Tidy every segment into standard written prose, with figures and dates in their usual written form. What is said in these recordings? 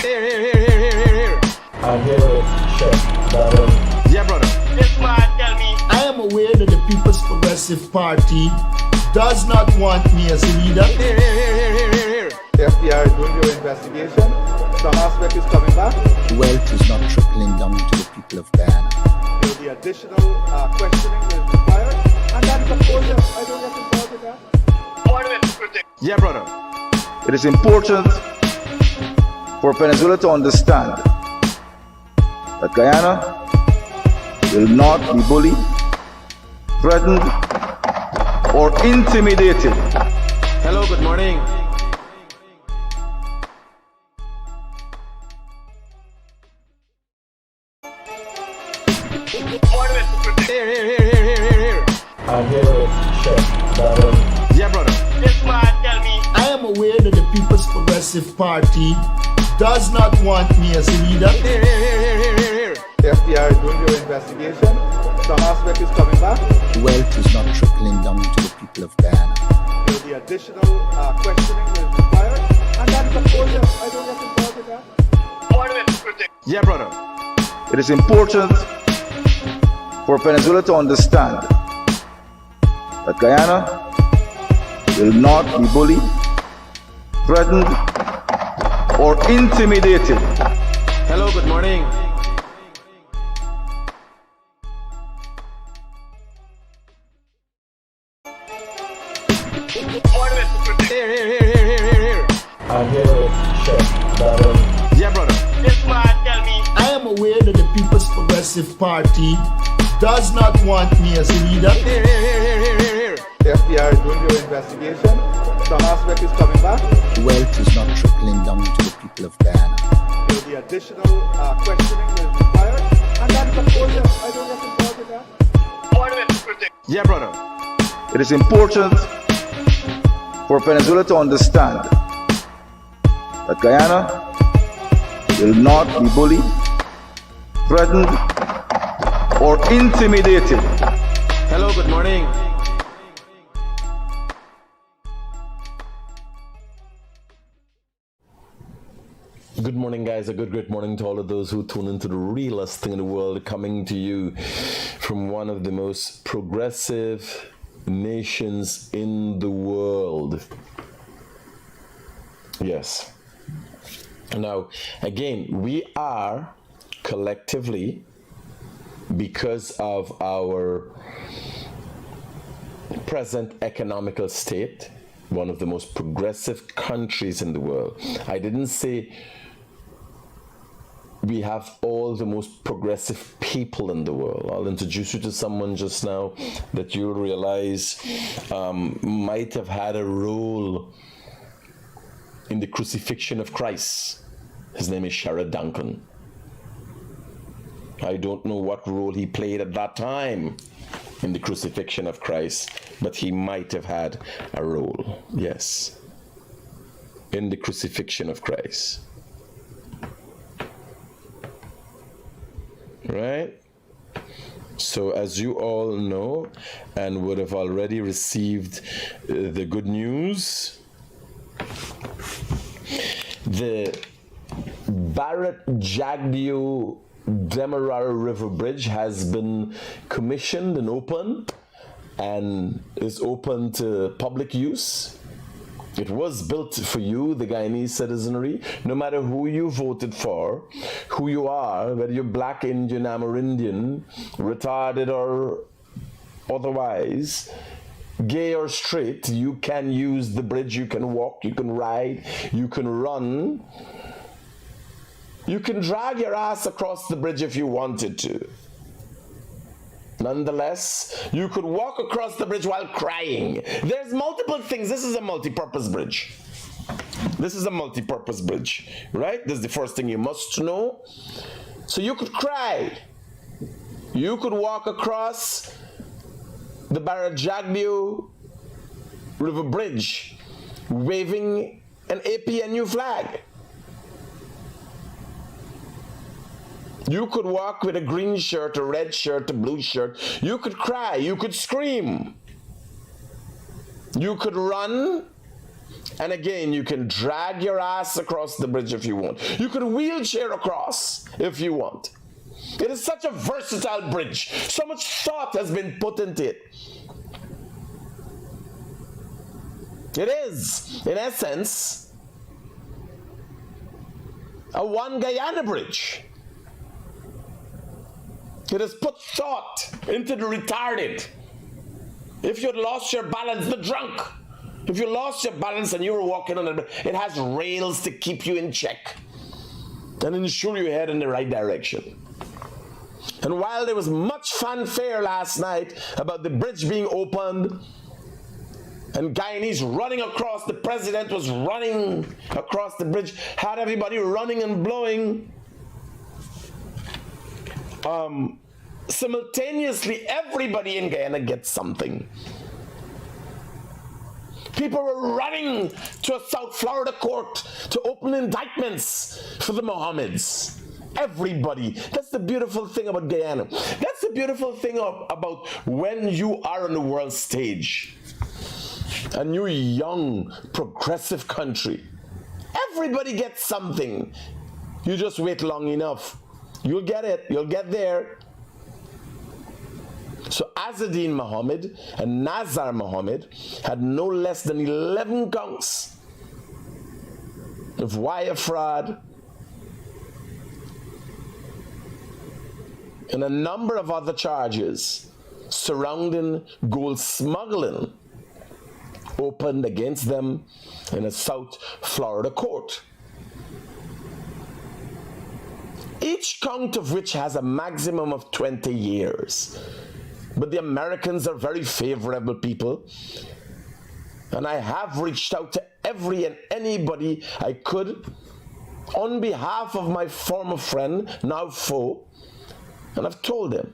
Here. I'm here with Chef Bharrat. Yeah, brother. This man tell me. I am aware that the People's Progressive Party does not want me as a leader. Here. The FBI is doing your investigation. Some aspect is coming back. Wealth is not trickling down to the people of Guyana. There will be additional questioning that is required. And that is, of course, I don't get involved with that. Mohameds, Critic. Yeah, brother. It is important for Venezuela to understand that Guyana will not be bullied, threatened, or intimidated. Hello, good morning. Mohameds, Critic. Here. I'm here with Chef Bharrat. Yeah, brother. This man tell me. I am aware that the People's Progressive Party does not want me as a leader. Here. The FBI is doing your investigation. Some aspect is coming back. Wealth is not trickling down to the people of Guyana. There will be additional questioning that is required. And that is, of course, I don't get involved with that. Mohameds, Critic. Yeah, brother. It is important for Venezuela to understand that Guyana will not be bullied, threatened, or intimidated. Hello, good morning. Mohameds, Critic. Here. I'm here with Chef Bharrat. Yeah, brother. This man tell me. I am aware that the People's Progressive Party does not want me as a leader. Here. The FBI is doing your investigation. Some aspect is coming back. Wealth is not trickling down to the people of Guyana. There will be additional questioning that is required. And that is, of course, I don't get involved with that. Mohameds, Critic. Yeah, brother. It is important for Venezuela to understand that Guyana will not be bullied, threatened, or intimidated. Hello, good morning. Good morning, guys. A great morning to all of those who tune into the realest thing in the world, coming to you from one of the most progressive nations in the world. Yes. Now, again, we are collectively, because of our present economical state, one of the most progressive countries in the world. I didn't say we have all the most progressive people in the world. I'll introduce you to someone just now that you'll realize might have had a role in the crucifixion of Christ. His name is Sherrod Duncan. I don't know what role he played at that time in the crucifixion of Christ, but he might have had a role, yes, in the crucifixion of Christ. Right? So as you all know and would have already received the good news, the Bharrat Jagdeo Demerara River Bridge has been commissioned and opened and is open to public use. It was built for you, the Guyanese citizenry, no matter who you voted for, who you are, whether you're black, Indian, Amerindian, retarded or otherwise, gay or straight, you can use the bridge, you can walk, you can ride, you can run. You can drag your ass across the bridge if you wanted to. Nonetheless, you could walk across the bridge while crying. There's multiple things. This is a multi-purpose bridge. This is a multi-purpose bridge, right? This is the first thing you must know. So you could cry. You could walk across the Bharrat Jagdeo River Bridge waving an APNU flag. You could walk with a green shirt, a red shirt, a blue shirt. You could cry. You could scream. You could run And again, you can drag your ass across the bridge if you want. You can wheelchair across if you want. It is such a versatile bridge. So much thought has been put into it. It is, in essence, a one Guyana bridge. It has put thought into the retarded. If you had lost your balance, the drunk. If you lost your balance and you were walking on it, it has rails to keep you in check and ensure you head in the right direction. And while there was much fanfare last night about the bridge being opened and Guyanese running across, the president was running across the bridge, had everybody running and blowing, simultaneously everybody in Guyana gets something. People were running to a South Florida court to open indictments for the Mohameds. Everybody. That's the beautiful thing about Guyana. That's the beautiful thing about when you are on the world stage. A new, young, progressive country. Everybody gets something. You just wait long enough. You'll get it. You'll get there. So Azadeen Mohamed and Nazar Mohamed had no less than 11 counts of wire fraud and a number of other charges surrounding gold smuggling opened against them in a South Florida court. Each count of which has a maximum of 20 years. But the Americans are very favorable people. And I have reached out to every and anybody I could on behalf of my former friend, now foe, and I've told them,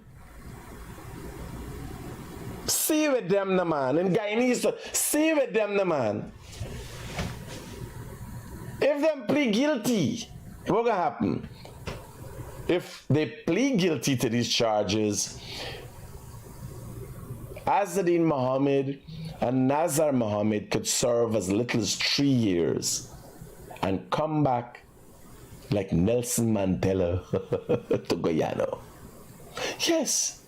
see with them the man. In Guyanese, see with them the man. If them plead guilty, what's gonna happen? If they plead guilty to these charges, Azadeen Mohamed and Nazar Mohamed could serve as little as 3 years and come back like Nelson Mandela to Guyana. Yes,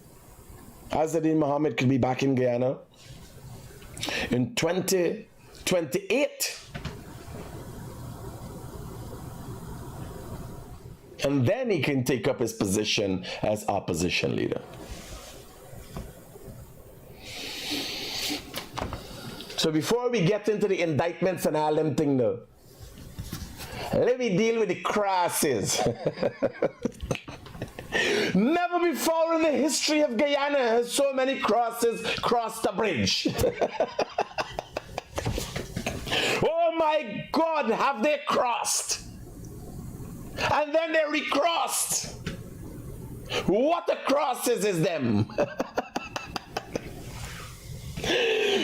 Azadeen Mohamed could be back in Guyana in 2028. And then he can take up his position as opposition leader. So before we get into the indictments and all them things though, let me deal with the crosses. Never before in the history of Guyana has so many crosses crossed the bridge. Oh my God, have they crossed? And then they recrossed. What a crosses is them.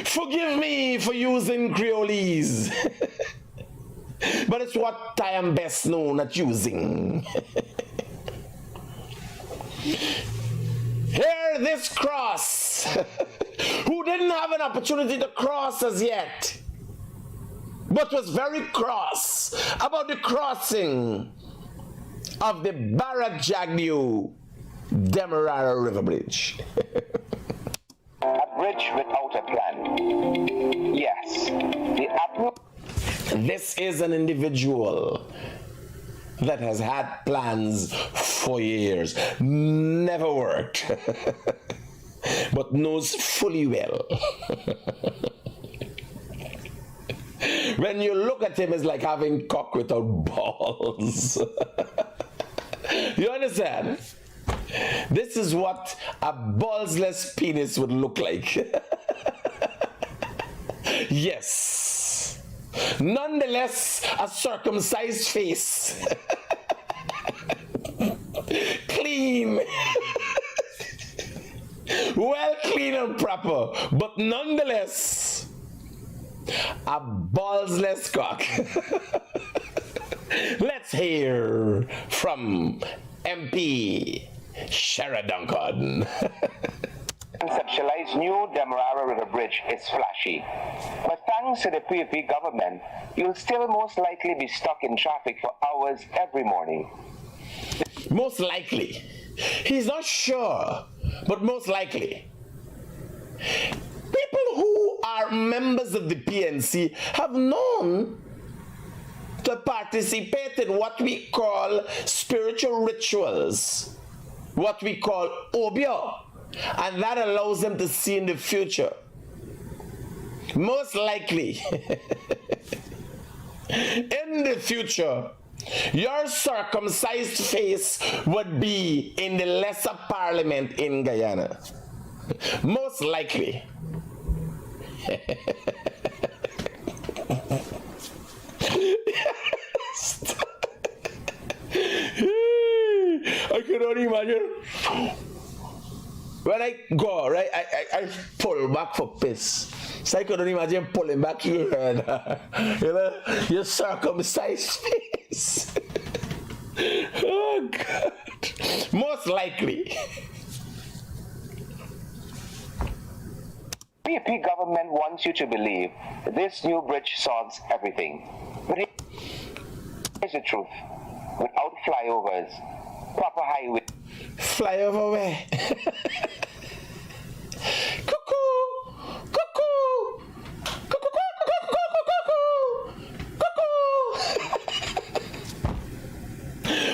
Forgive me for using Creolese, but it's what I am best known at using. Here, this cross, who didn't have an opportunity to cross as yet, but was very cross about the crossing of the Bharrat Jagdeo Demerara River Bridge. A bridge without a plan. Yes. This is an individual that has had plans for years, never worked, but knows fully well. When you look at him, it's like having cock without balls. You understand? This is what a ballsless penis would look like. Yes. Nonetheless, a circumcised face. Clean. Well clean and proper, but nonetheless, a ballsless cock. Let's hear from MP Sheridan. Conceptualized new Demerara River Bridge is flashy, but thanks to the PFP government, you'll still most likely be stuck in traffic for hours every morning. Most likely. He's not sure, but most likely. People who are members of the PNC have known to participate in what we call spiritual rituals, what we call obio, and that allows them to see in the future. Most likely, in the future, your circumcised face would be in the lesser parliament in Guyana. Most likely. I can only imagine. When I go, right, I pull back for piss. So I couldn't imagine pulling back your head. You know, your circumcised face. Oh, God. Most likely. PFP government wants you to believe that this new bridge solves everything. But here's the truth. Without flyovers, proper highway. Flyover where? Cuckoo! Cuckoo! Cuckoo!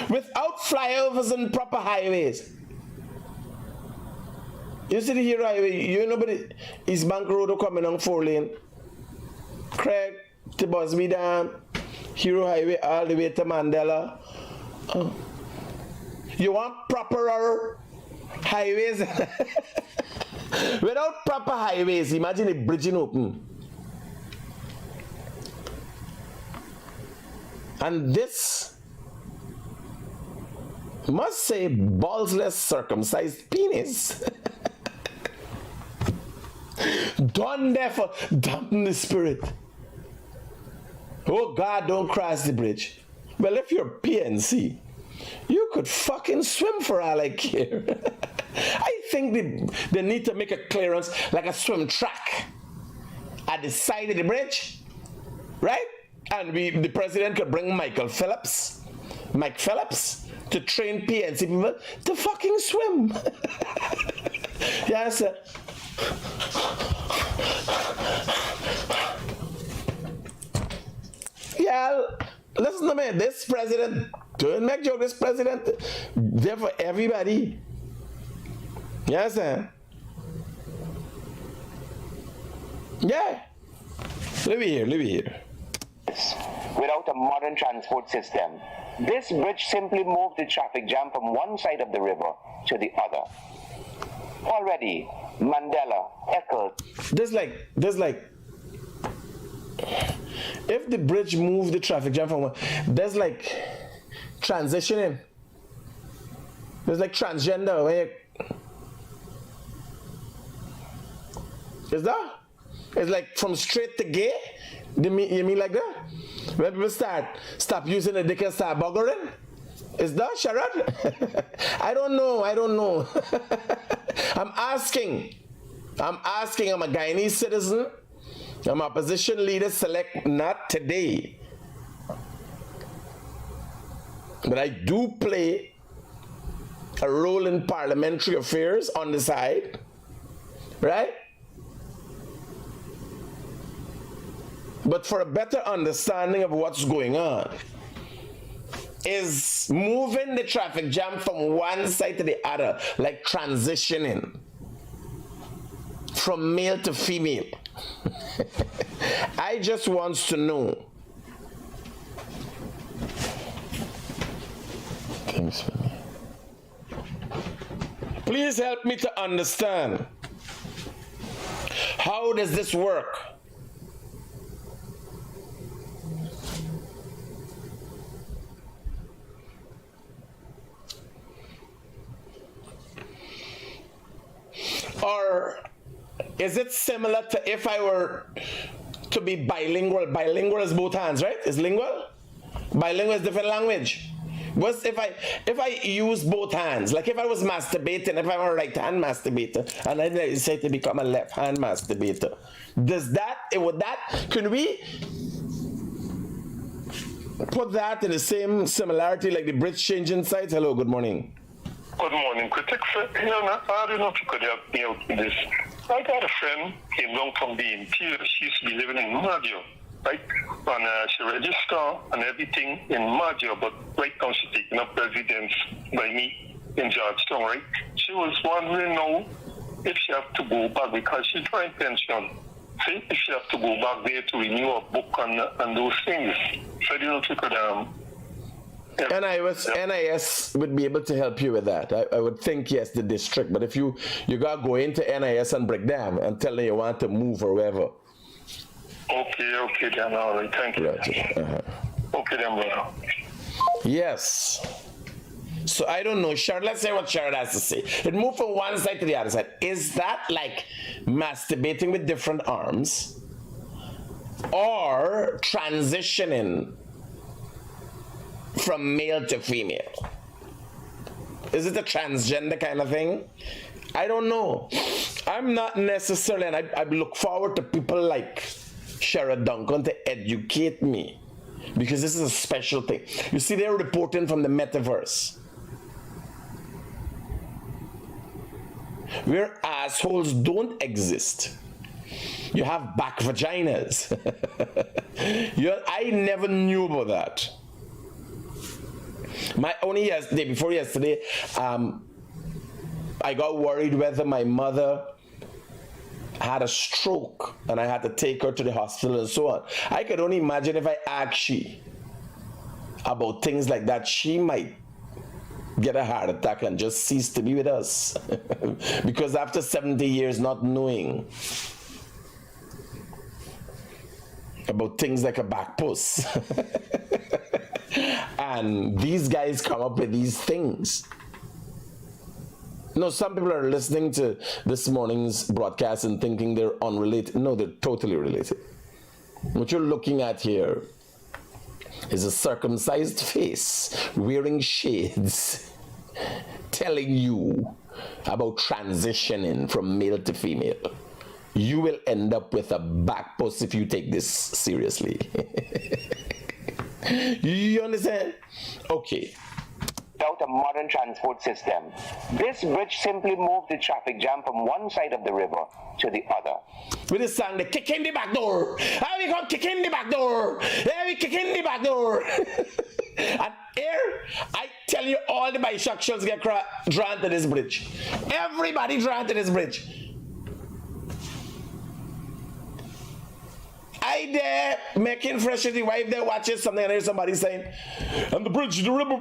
Without flyovers and proper highways. You see the Hero Highway, you know, but East Bank Road coming on 4-lane. Craig to Busby Dam, Hero Highway all the way to Mandela. You want proper highways? Without proper highways, imagine a bridge in open. And this must say ballsless circumcised penis. Done there for dampen the spirit. Oh God, don't cross the bridge. Well, if you're PNC, you could fucking swim for all I care. I think they need to make a clearance like a swim track at the side of the bridge, right? And the president could bring Mike Phillips, to train PNC people to fucking swim. Yes, sir. Yeah, listen to me. This president, don't make joke. This president, there for everybody. Yes, sir. Yeah. Live here. Without a modern transport system, this bridge simply moved the traffic jam from one side of the river to the other. Already, Mandela, Eccles. There's like, if the bridge moved the traffic jam from one, there's like transitioning. There's like transgender. When you, is that? It's like from straight to gay. You mean like that? When people stop using the dick and start buggering? Is that Sharad? I don't know. I'm asking. I'm a Guyanese citizen. I'm a opposition leader select not today. But I do play a role in parliamentary affairs on the side. Right? But for a better understanding of what's going on, is moving the traffic jam from one side to the other, like transitioning from male to female. I just want to know. Thanks for me. Please help me to understand. How does this work? Or is it similar to if I were to be bilingual? Bilingual is both hands, right? Is lingual? Bilingual is different language. What's if I use both hands? Like if I was masturbating, if I'm a right hand masturbator, and I decide to become a left hand masturbator, can we put that in the same similarity like the bridge changing sides? Hello, good morning. Good morning, Critic. I don't know if you could help me out with this. I got a friend, came down from the interior. She used to be living in Maggio, right? And she registered and everything in Maggio, but right now she's taking up residence by me in Georgetown, right? She was wondering now if she have to go back because she's drawing pension. See, if she have to go back there to renew a book and those things. So I don't know if you could NIS would be able to help you with that. I would think yes, the district. But if you gotta go into NIS and break them and tell them you want to move or wherever. Okay, then all right, thank you. Right. Okay, then, brother. Yes. So I don't know, Sharon. Let's say what Sharon has to say. It moved from one side to the other side. Is that like masturbating with different arms, or transitioning from male to female? Is it a transgender kind of thing? I don't know. I'm not necessarily, and I look forward to people like Shara Duncan to educate me, because this is a special thing. You see, they're reporting from the metaverse, where assholes don't exist. You have back vaginas. I never knew about that. Before yesterday, I got worried whether my mother had a stroke and I had to take her to the hospital and so on. I could only imagine if I asked she about things like that, she might get a heart attack and just cease to be with us. Because after 70 years not knowing about things like a back puss, and these guys come up with these things. No, some people are listening to this morning's broadcast and thinking they're unrelated. No, they're totally related. What you're looking at here is a circumcised face wearing shades telling you about transitioning from male to female. You will end up with a back post if you take this seriously. You understand? Okay. Without a modern transport system, this bridge simply moved the traffic jam from one side of the river to the other. With this song, they kick in the back door. How we come kick in the back door? How we kick in the back door? And here, I tell you, all the bisexuals get drawn to this bridge. Everybody drawn to this bridge. I there making fresh with the wife there watching something and there's somebody saying, and the bridge, the river,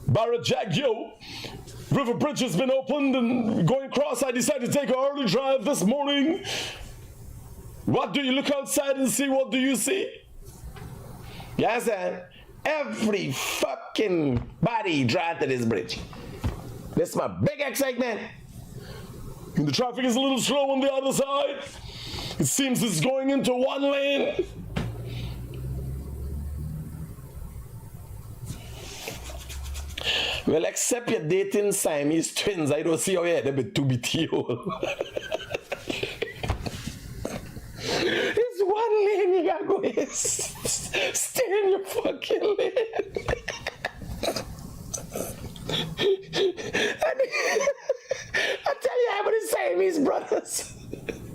Bharrat Jagdeo, river bridge has been opened and going across. I decided to take an early drive this morning. What do you look outside and see? What do you see? Yes, sir. Every fucking body drawn to this bridge. This is my big excitement. And the traffic is a little slow on the other side. It seems it's going into one lane. Well, except you're dating Siamese twins, I don't see how you're with 2BTO. It's one lane you gotta go. Stay in your fucking lane. I tell you how many Siamese brothers.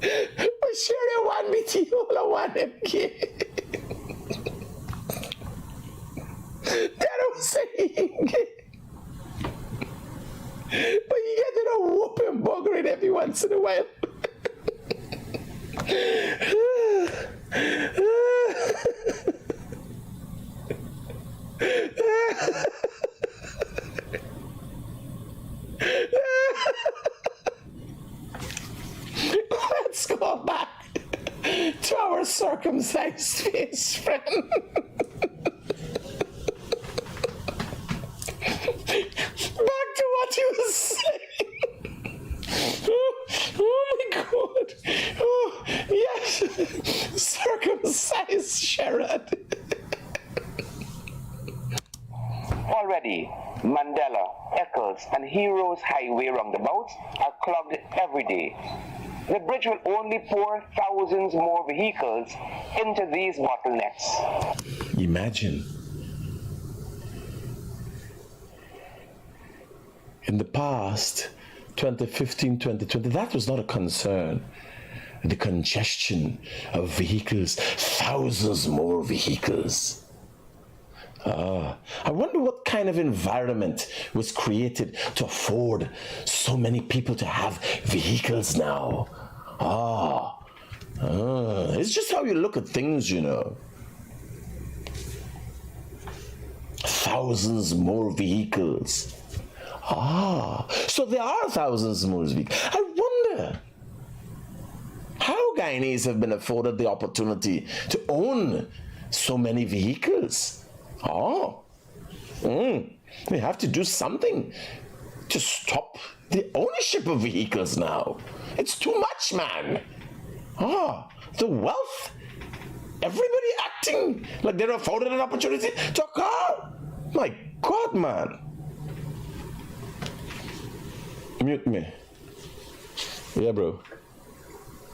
But sure they want me to all I want them kid. That I'm saying. But you get to know whooping buggering every once in a while. Let's go back to our circumcised face, friend. Back to what you were saying. Oh my God. Oh, yes. Circumcised Sherrod. Already, Mandela, Eccles, and Heroes Highway roundabouts are clogged every day. The bridge will only pour thousands more vehicles into these bottlenecks. Imagine. In the past, 2015, 2020, that was not a concern. The congestion of vehicles, thousands more vehicles. I wonder what kind of environment was created to afford so many people to have vehicles now. It's just how you look at things, you know. Thousands more vehicles. So there are thousands more vehicles. I wonder how Guyanese have been afforded the opportunity to own so many vehicles. We have to do something to stop the ownership of vehicles now. It's too much, man. The wealth. Everybody acting like they're afforded an opportunity to a car. My God, man. Mute me. Yeah, bro.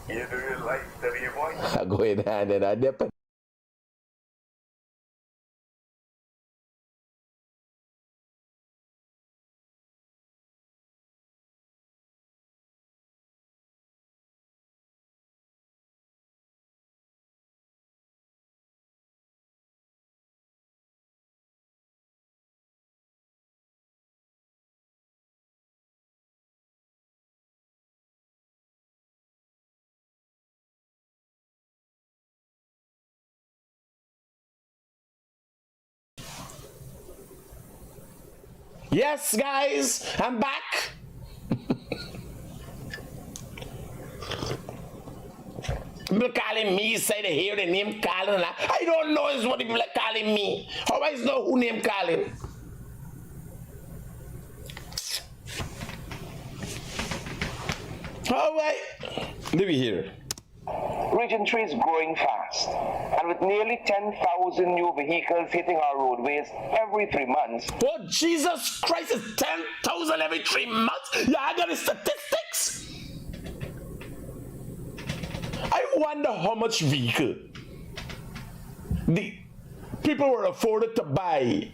You do you like the voice? I go ahead and I dip. Yes, guys, I'm back. People calling me, say they hear the name calling. I don't know is what people are calling me. How I know who name calling? All right, leave it here. Region 3 is growing fast, and with nearly 10,000 new vehicles hitting our roadways every 3 months. Oh, Jesus Christ, it's 10,000 every 3 months? Yeah, I got the statistics. I wonder how much vehicle the people were afforded to buy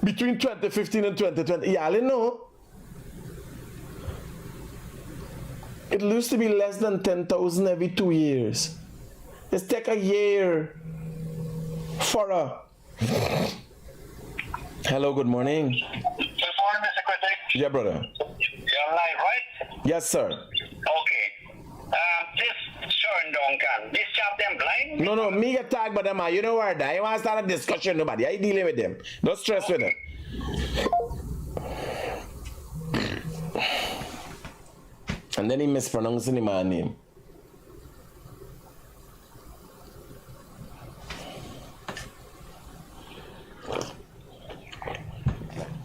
between 2015 and 2020. Yeah, I know. It used to be less than 10,000 every 2 years. It's take a year for a... Hello, good morning. Good morning, Mr. Critic. Yeah, brother. You're live, right? Yes, sir. Okay. This Sharon Duncan, this chap them blind? No, me get tagged by them. You know where I want to start a discussion with nobody. I dealing with them. Don't stress with them. And then he mispronouncing the man's name.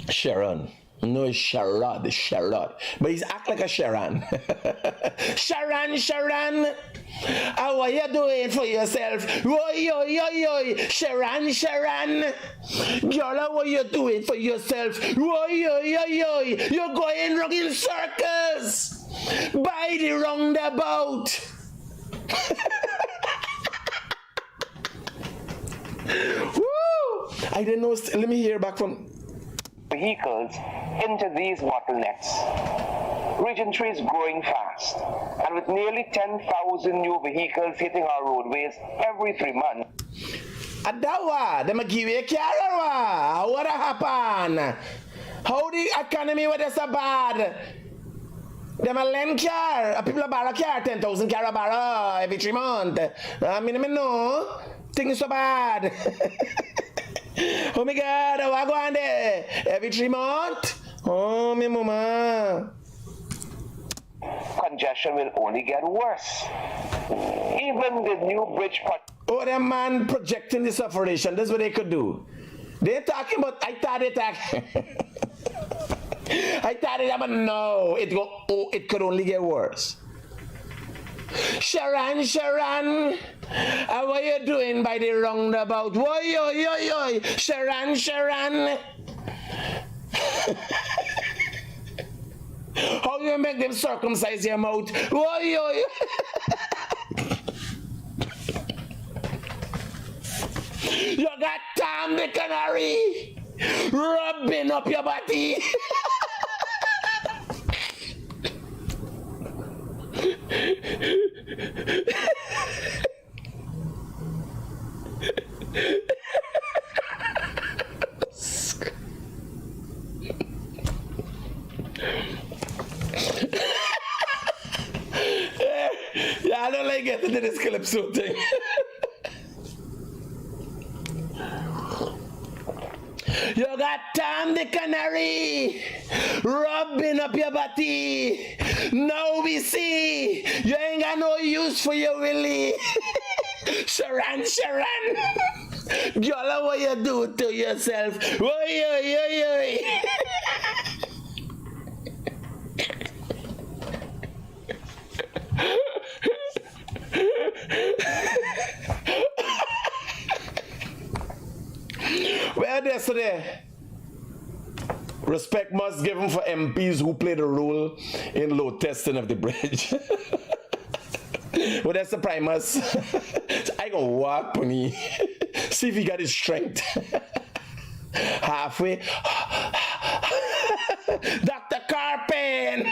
Sharon. No, it's Sharad. It's Sharad. But he's act like a Sharon. Sharon. How are you doing for yourself? Oi. Sharon. Girl, how are you doing for yourself? Oi. You're going wrong in circles. By the roundabout. Woo! I didn't know. Let me hear back from Vehicles into these bottlenecks. Region 3 is growing fast, and with nearly 10,000 new vehicles hitting our roadways every 3 months. Adawa, them give you a car. What happened? How the economy was so bad? Them a lend car. People borrow car, 10,000 car borrow every 3 months. I mean, no, things so bad. Oh my God, I go on there every 3 months. Oh, my mama. Congestion will only get worse. Even the new bridge. Oh, that man projecting this operation. That's what they could do. They're talking about. I thought it. I thought it, but no. It could only get worse. Sharon, how are you doing by the roundabout? Oi. Sharon. How you make them circumcise your mouth? Oy, oy. You got Tom the Canary rubbing up your body. Yeah, I don't like getting into this calypso thing. You got Tom the Canary rubbing up your body. Now we see you ain't got no use for your willy. Sharon, Sharon. Girl, what you do to yourself? Oy, oy, oy, oy. Well, yesterday, respect must given for MPs who played a role in load testing of the bridge. Well, that's the primus. I gonna walk on me, see if he got his strength. Halfway, Dr. Carpen.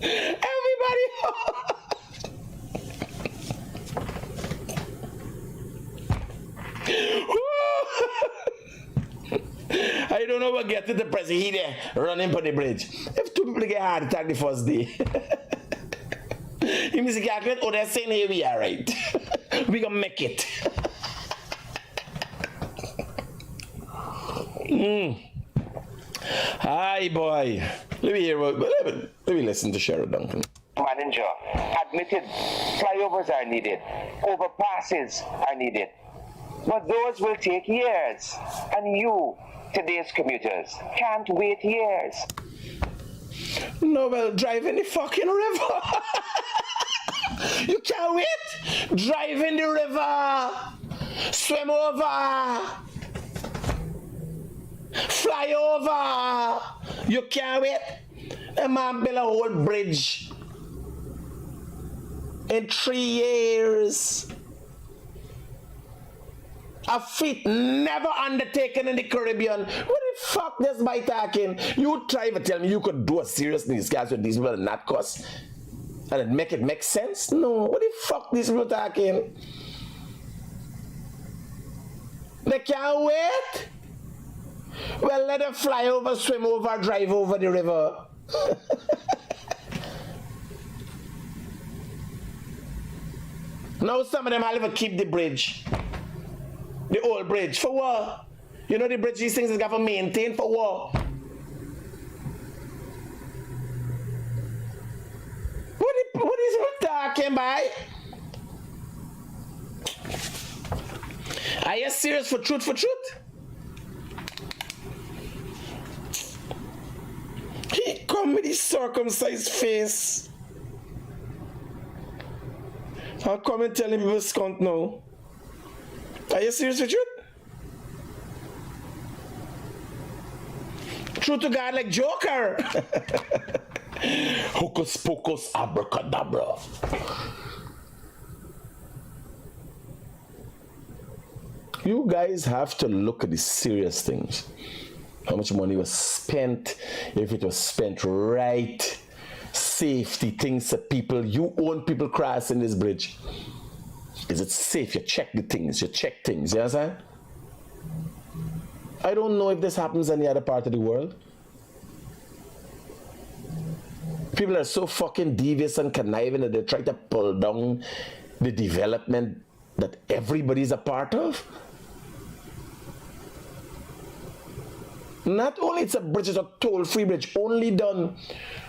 Everybody. I don't know what get to the president. He there running for the bridge. If two people get heart attack the first day, he means calculate. Oh, they're saying here we are right. We gonna make it. Hi boy. Let me hear. Let me listen to Sheriff Duncan. Manager admitted flyovers are needed, overpasses are needed, but those will take years, and you, today's commuters, can't wait years. No, well, drive in the fucking river. You can't wait. Drive in the river. Swim over. Fly over. You can't wait. A man built a whole bridge in 3 years. A feat never undertaken in the Caribbean. What the fuck this by talking? You try to tell me you could do a serious disguise with these people and not cost and it make sense? No. What the fuck these people talking? They can't wait. Well, let them fly over, swim over, drive over the river. Now some of them will even keep the bridge. The old bridge. For what? You know the bridge these things is got to maintain for what? What is he talking about? Are you serious for truth for truth? He come with his circumcised face. I'll come and tell him he was scunt now. Are you serious with truth? True to God like Joker. Hocus pocus abracadabra. You guys have to look at the serious things. How much money was spent, if it was spent right, safety things that people, you own people crossing this bridge. Is it safe? You check the things, you check things, you understand? I don't know if this happens in any other part of the world. People are so fucking devious and conniving that they try to pull down the development that everybody's a part of. Not only it's a bridge, it's a toll-free bridge, only done,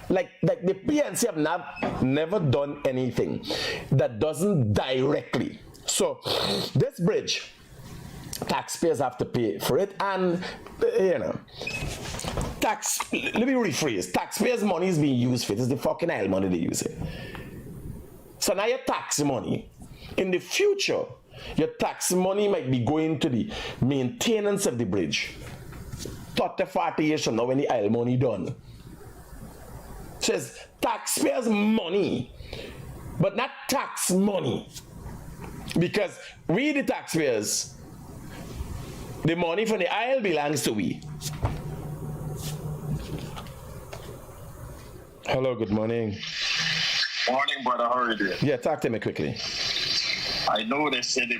like the PNC have never done anything that doesn't directly. So this bridge, taxpayers have to pay for it, and you know, let me rephrase, taxpayers' money is being used for it. It's the fucking oil money they use it. So now your tax money, in the future, your tax money might be going to the maintenance of the bridge. 30, 40 years from now when the oil money done. So it's taxpayers' money, but not tax money. Because we, the taxpayers, the money from the oil belongs to we. Hello, good morning. Morning, brother. How are you doing? Yeah, talk to me quickly. I know they say the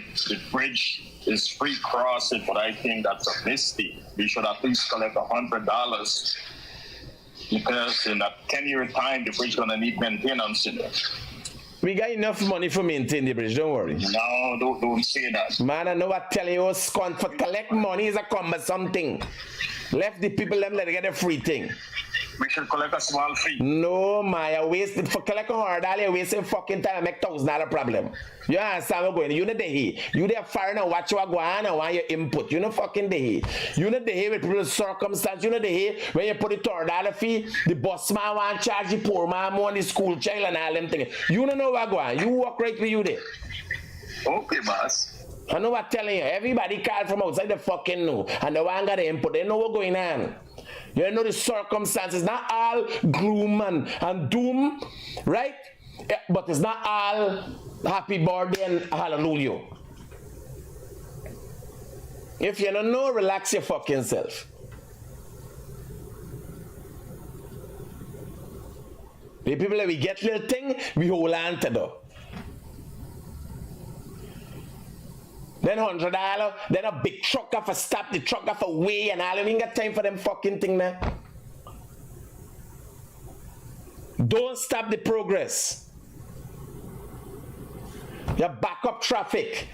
bridge is free crossing, but I think that's a mistake. We should at least collect $100 because in a 10-year time, the bridge gonna need maintenance in it. We got enough money for maintain the bridge, don't worry. No, don't say that. Man, I know what tell you, scon for collect money is a cumbersome thing. Left the people them let get a free thing. We should collect a small fee. No, my, I wasted for collect $100, I wasted fucking time, I make $1,000 problem. You understand what going on? You know the here. You there foreign and watch what go on and want your input. You know fucking the here. You know the here with people's circumstance. You know the here when you put the $2 fee, the boss man want charge the poor man more, the school child and all them things. You don't know what go on. You walk right with you there. Okay, boss. I know what telling you. Everybody call from outside the fucking know. And the one got the input. They know what's going on. You know the circumstances. Not all gloom and doom, right? But it's not all happy birthday and hallelujah. If you don't know, relax your fucking self. The people that we get little thing, we hold on to them. Then $100, then a big truck off a stop, the truck off a way and all. We ain't got time for them fucking thing now. Don't stop the progress. You back up traffic.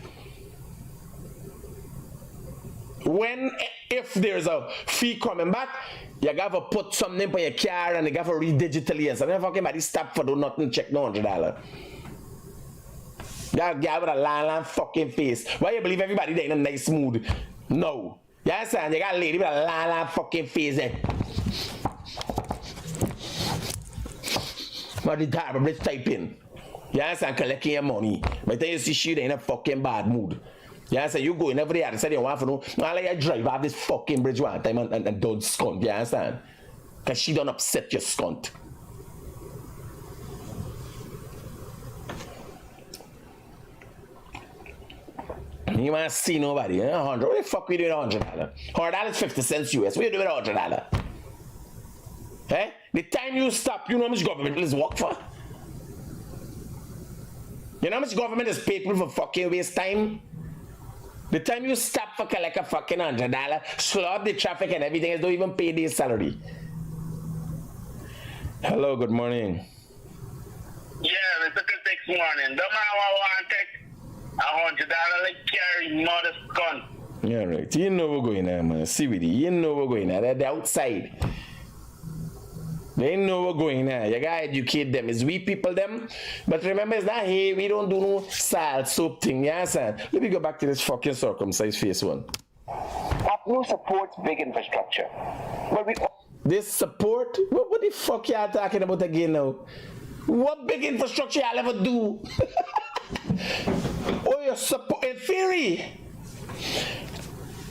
If there's a fee coming back, you gotta put something on your car and you gotta read digitally. So then fucking body stop for do nothing, check no $100. That guy with a long fucking face. Why you believe everybody there in a nice mood? No. You understand? You got a lady with a long fucking face there. What did that bitch type in? You understand? Collecting your money. But then you see she in a fucking bad mood. You understand? You go in every day and say you want to know. I'll let you drive out this fucking bridge one time and don't scunt. You understand? Because she don't upset your scunt. You want to see nobody, eh? 100. What the fuck we do with $100? $100 is 50 cents US. What do you do with $100? Eh? The time you stop, you know how much government is work for? You know how much government is paid for fucking waste time? The time you stop for collect a fucking $100, slow up the traffic and everything else, don't even pay their salary. Hello, good morning. Yeah, Mr. Critic morning. The man want to take $100 like carry modest gun. Yeah, right. You know what's going on, man. See with you. You know what's going on. They're the outside. They know what's going on. You gotta educate them. It's we people them. But remember, it's not here. We don't do no salt soap thing. Yeah, son. Let me go back to this fucking circumcised face one. APNU supports big infrastructure. But we This support? What the fuck y'all talking about again now? What big infrastructure y'all ever do? Oh, your support in theory.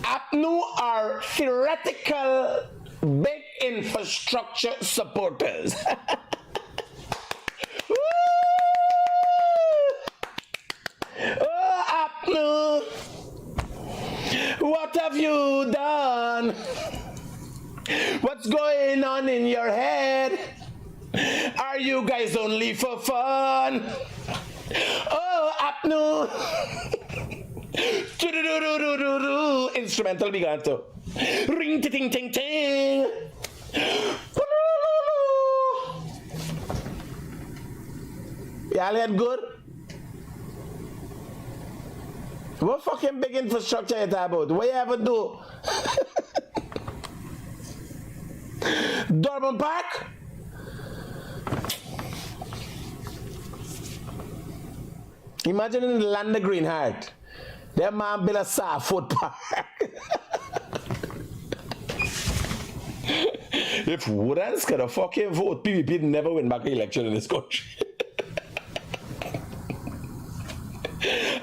APNU are theoretical big infrastructure supporters. Oh, APNU, what have you done? What's going on in your head? Are you guys only for fun? Oh, APNU. Instrumental began to ring ting ting ting. Y'all had good? What fucking big infrastructure you talk about? What you ever do? Durban Park? Imagine in the land of Green Heart. That man built a Saffoot Park. If Woodlands could have fucking vote, PVP never win back an election in this country.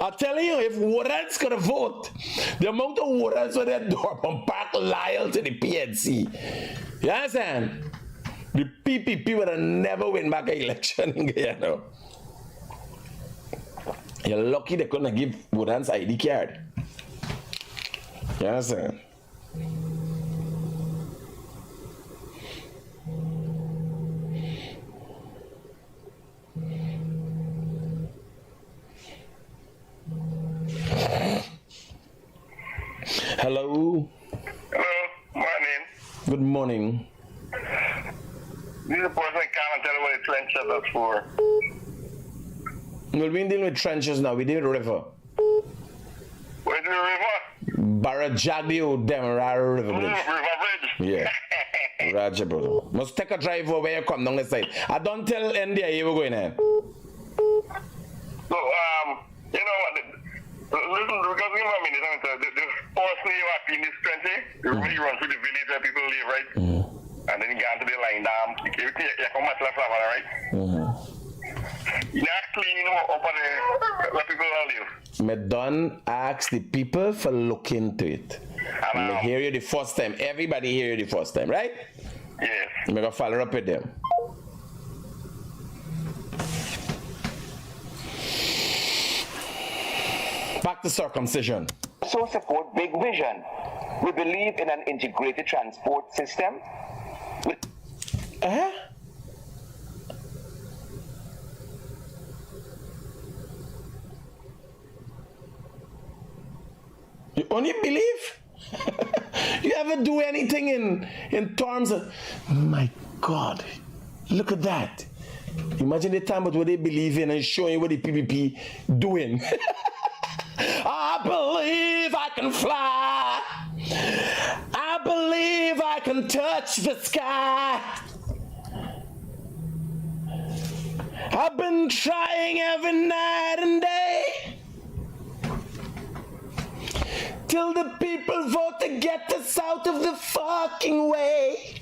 I'm telling you, if Warren's gonna vote, the amount of Warren's on that door from Park loyal to the PNC. You understand? The PPP would have never win back an election in Guyana. You're lucky they couldn't give Warren's ID card. You understand? Hello. Hello, morning. Good morning. This is a person can't tell what the trench is for. Well, we're dealing with trenches now. We deal with river. Where's the river? Bharrat, Jagdeo, Demerara River Bridge. River Bridge. Yeah. Roger, brother. Must take a drive over where you come down the side. I don't tell NDA you were going in. So, you know what? Listen, because we have the first thing you have in this country, you really run through the village where people live, right? And then you go into the line dam. You come much left, right? You're not cleaning up where people live. Me done ask the people for look into it. And me hear you the first time. Everybody hear you the first time, right? Yes. Me gonna follow up with them. Back to circumcision. So support big vision. We believe in an integrated transport system. You only believe? You ever do anything in terms of, my God, look at that. Imagine the time what they believe in and showing you what the PPP doing. I believe I can fly. I believe I can touch the sky. I've been trying every night and day till the people vote to get us out of the fucking way.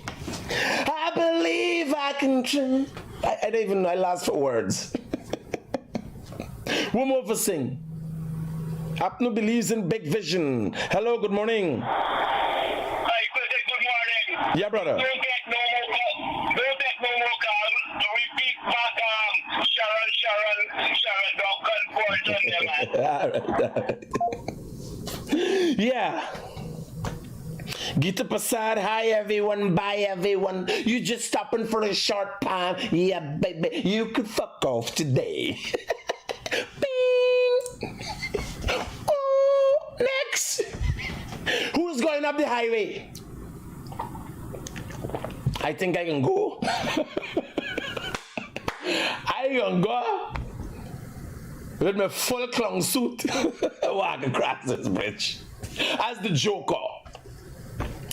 I believe I can try. I don't even know, I lost for words. One more for sing. Apnu believes in big vision. Hello, good morning. Hi, good morning. Yeah, brother. Don't take no more calls. Repeat back, Sharon, don't confort on them, man. Yeah. Gita Prasad, hi everyone, bye everyone. You just stopping for a short time. Yeah, baby, you could fuck off today. Bing. Oh, next. Who's going up the highway? I think I can go. I can go with my full clown suit. Walk across this bridge as the Joker.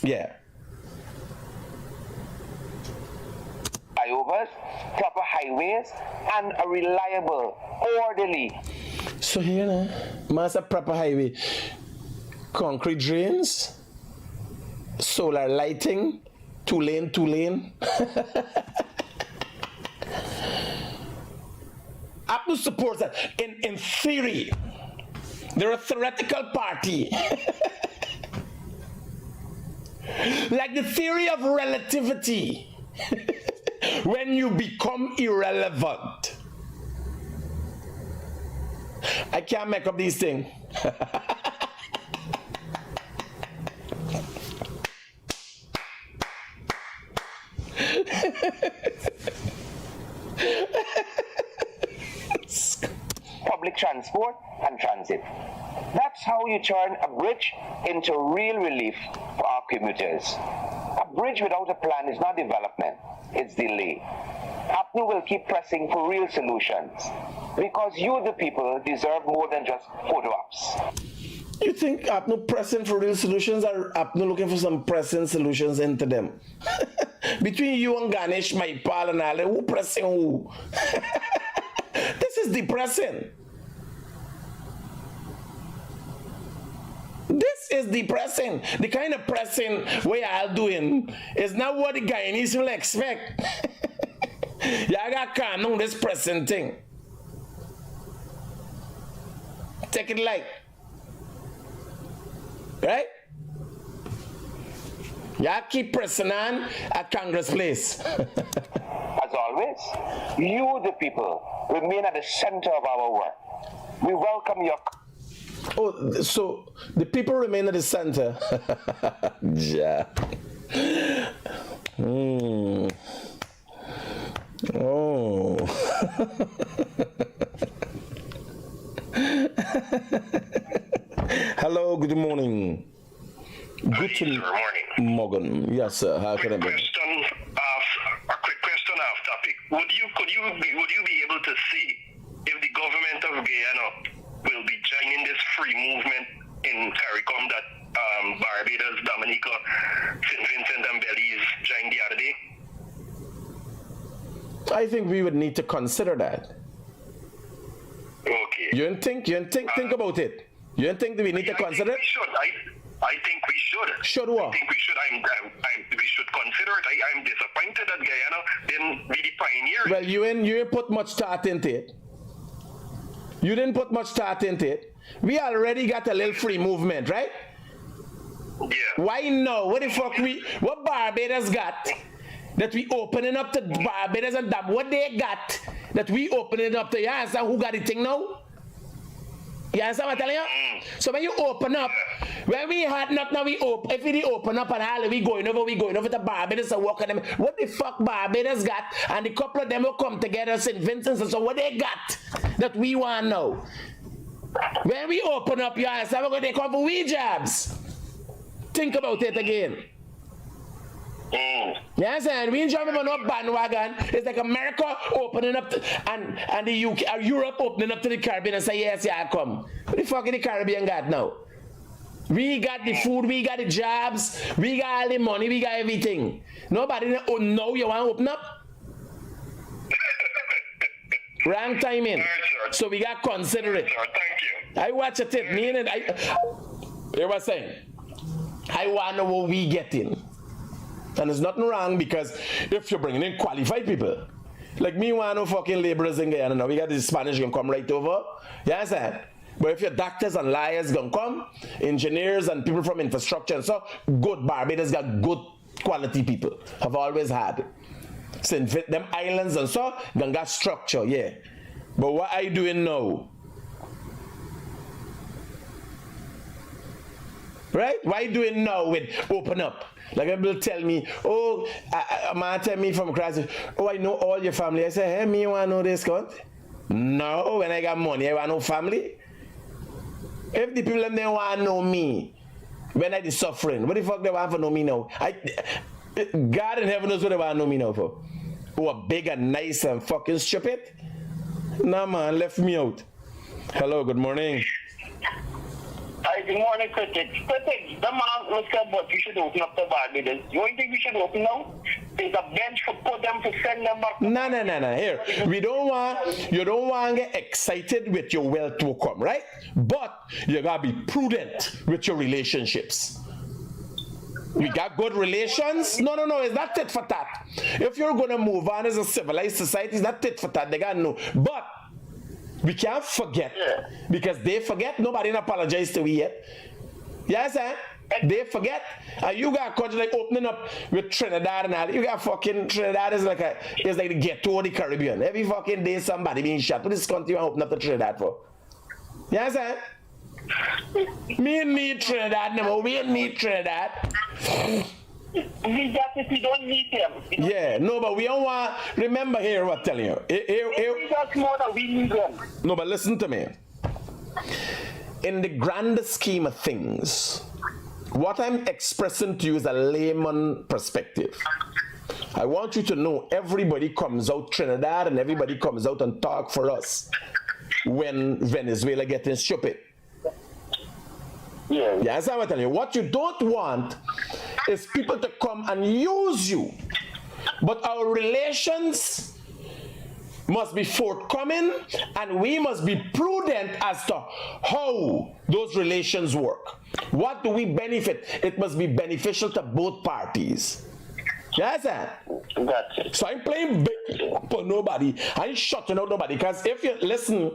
Yeah. Flyovers, proper highways, and a reliable, orderly. So here now, master proper highway, concrete drains, solar lighting, two lane. Apple supports that. In theory, they're a theoretical party. Like the theory of relativity. When you become irrelevant. I can't make up these things. Public transport and transit. That's how you turn a bridge into real relief for our commuters. A bridge without a plan is not development, it's delay. APNU will keep pressing for real solutions because you, the people, deserve more than just photo ops. You think APNU pressing for real solutions or APNU looking for some pressing solutions into them? Between you and Ganesh, my pal and all, who pressing who? This is depressing. This is depressing. The kind of pressing we are doing is not what the Guyanese will expect. You got calm down this pressing thing. Take it light. Right? Y'all keep pressing on at Congress Place. As always, you, the people, remain at the center of our work. We welcome your... Oh, so the people remain at the center. Yeah. Oh. Hello, good morning. Good morning. Yes, sir. How can I be? A quick question off topic. Would you be able to see if the government of Guyana will be joining this free movement in CARICOM that Barbados, Dominica, St. Vincent and Belize joined the other day? I think we would need to consider that. Okay. You don't think about it? You don't think that we need to consider it? We should. I think we should. Should what? I think we should. We should consider it. I'm disappointed that Guyana didn't be the pioneer. Well, you ain't put much thought into it. You didn't put much thought into it. We already got a little free movement, right? Yeah. Why no? What the fuck what Barbados got that we opening up to Barbados and that what they got that we opening up to? You understand who got the thing now? You understand what I'm telling you? So when you open up, when we had not now we open, if we open up and all we going over to Barbados and walking them. What the fuck Barbados got? And the couple of them will come together, St. Vincent, and so what they got that we want now? When we open up, you understand, we're going to come for we jobs. Think about it again. You understand? We ain't jumping on no bandwagon. It's like America opening up and the UK, Europe opening up to the Caribbean and say, yes, yeah, come. What the fuck is the Caribbean got now? We got the food, we got the jobs, we got all the money, we got everything. Nobody, oh no, you want to open up? Wrong timing. So we got to consider it. Thank you. I watch it, meaning you were saying, I want to know what we get in. And there's nothing wrong because if you're bringing in qualified people, like me, want no fucking laborers in Guyana now. We got the Spanish gonna come right over. You understand? But if your doctors and lawyers gonna come, engineers and people from infrastructure and so, good Barbados got good quality people. Have always had. Since them islands and so, gonna got structure, yeah. But what are you doing now? Right? What are you doing now with open up? Like people tell me, oh, a man tell me from Christ, oh, I know all your family. I say, hey, me, you want to know this, cunt? No, when I got money, I want no family. If the people they want to know me, when I be suffering, what the fuck they want to know me now? God in heaven knows what they want to know me now for. Oh, big and nice and fucking stupid? Nah, man, left me out. Hello, good morning. Hi, good morning, Critic. Critic, the man was said what you should open up the Barbados. You don't think we should open now? There's a bench for put them to send them back. No. Here, you don't want to get excited with your wealth to come, right? But you gotta be prudent with your relationships. We got good relations. No, it's not tit for tat. If you're gonna move on as a civilized society, it's not tit for tat. They gotta know. But we can't forget because they forget. Nobody apologized to we yet. Yes, they forget. You got country like opening up with Trinidad and all. You got fucking Trinidad is like the ghetto of the Caribbean. Every fucking day somebody being shot. What this country want to open up to Trinidad for? Yes, Me need Trinidad no more. We need Trinidad. We just if we don't need them. Yeah, no, but we don't want. Remember here, what I'm telling you. We got more than we need them. No, but listen to me. In the grander scheme of things, what I'm expressing to you is a layman perspective. I want you to know everybody comes out Trinidad and everybody comes out and talk for us when Venezuela getting stupid. Yeah, that's what I'm telling you. What you don't want is people to come and use you. But our relations must be forthcoming and we must be prudent as to how those relations work. What do we benefit? It must be beneficial to both parties. Yes, sir. That's it. So I'm playing big for nobody. I ain't shutting out nobody. Because if you listen,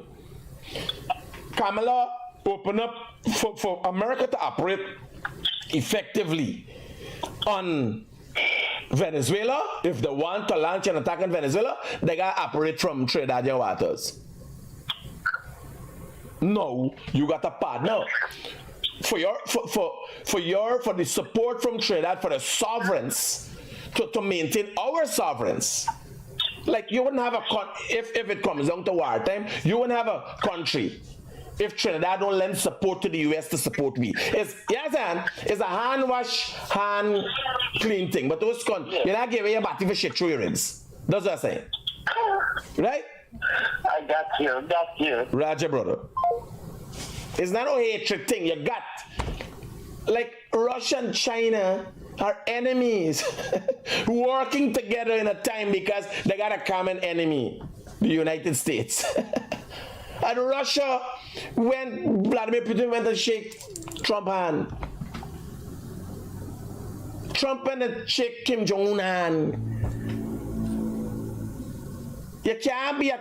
Kamala open up for America to operate effectively on Venezuela. If they want to launch an attack on Venezuela, they gotta operate from Trinidadian waters. No, you got a partner. For the support from Trinidad for the sovereigns to maintain our sovereigns. Like you wouldn't have if it comes down to wartime, you wouldn't have a country if Trinidad don't lend support to the US to support me. It's a hand wash, hand clean thing. But those you're not giving your body for shit through your rings. That's what I'm saying. Right? I got you. Roger, brother. It's not a hatred thing. You got like Russia and China are enemies working together in a time because they got a common enemy, the United States. And Russia, when Vladimir Putin went to shake Trump's hand, Trump went to shake Kim Jong-un hand. You can't be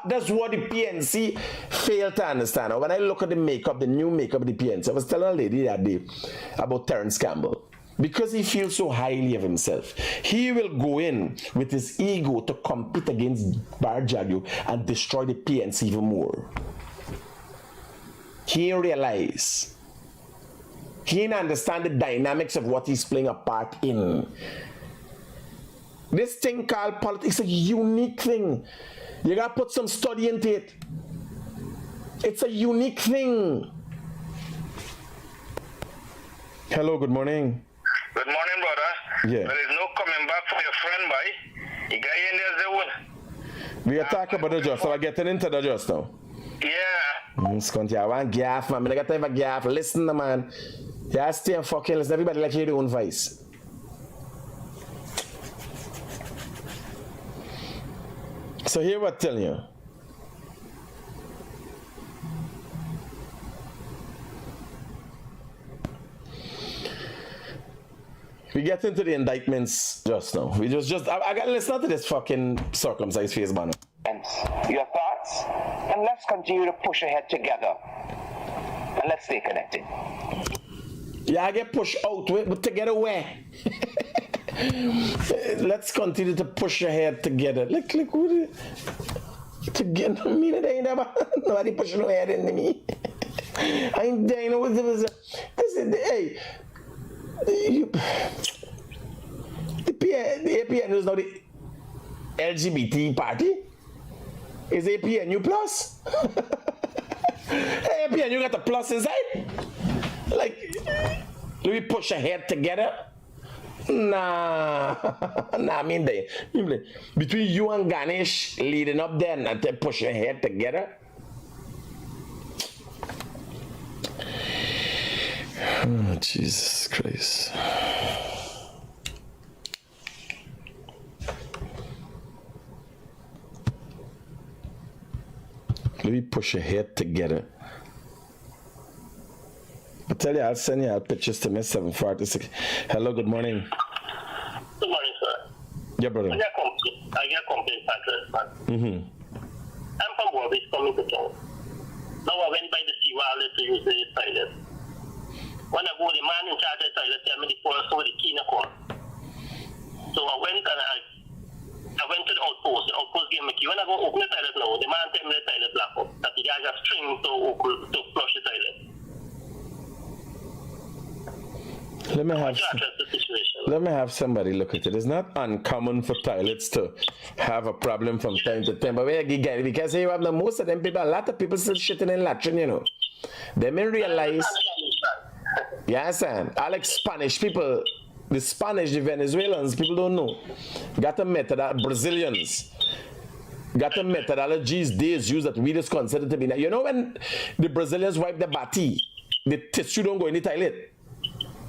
that's what the PNC failed to understand. When I look at the new makeup of the PNC, I was telling a lady that day about Terence Campbell. Because he feels so highly of himself, he will go in with his ego to compete against Bharrat Jagdeo and destroy the PNC even more. He realizes, he didn't understand the dynamics of what he's playing a part in. This thing called politics is a unique thing. You gotta put some study into it. It's a unique thing. Hello, good morning. Good morning, brother. Yeah. There is no coming back for your friend, boy. The guy in there's the one. We are talking about the just, so I'm getting into the just now. Yeah. Sconty, I want gaff, man. I got to have a gaff. Listen, man. Yeah, stay and fucking listen. Everybody like hear their own voice. So here what I'm telling you. We get into the indictments just now. I got to listen to this fucking circumcised face banner. Your thoughts? And let's continue to push ahead together. And let's stay connected. Yeah, I get pushed out, but together where? Let's continue to push ahead together. Like what? Together, I mean, it ain't about nobody pushing ahead into me. I ain't dying with this. Hey. The APN is now the LGBT party? Is APNU plus? Hey, APNU got the plus inside? Like, do we push ahead together? Nah, I mean, between you and Ganesh leading up there and they push ahead together? Oh, Jesus Christ. Let me push ahead together. I tell you, I'll send you pictures to me 746. Hello, good morning. Good morning, sir. Yeah, brother. I get complaints address, man. I'm from Warwick, coming to town. Now I went by the Seawall to use the toilet. When I go, the man in charge of the toilet tell me the forest over the key in the corner. So I went and I went to the outpost. The outpost gave me a key. When I go open the toilet now, the man tell me the toilet lock up. That the guy just string to flush the toilet. Let me have somebody look at it. It's not uncommon for toilets to have a problem from time to time. But because you have most of them people, a lot of people still shitting in latrine, you know. They may realize. Yes, and I like Spanish people. The Spanish, the Venezuelans, people don't know. Got a method, Brazilians. Got a methodologies they use that we just consider to be. You know when the Brazilians wipe the bati, the tissue don't go in the toilet.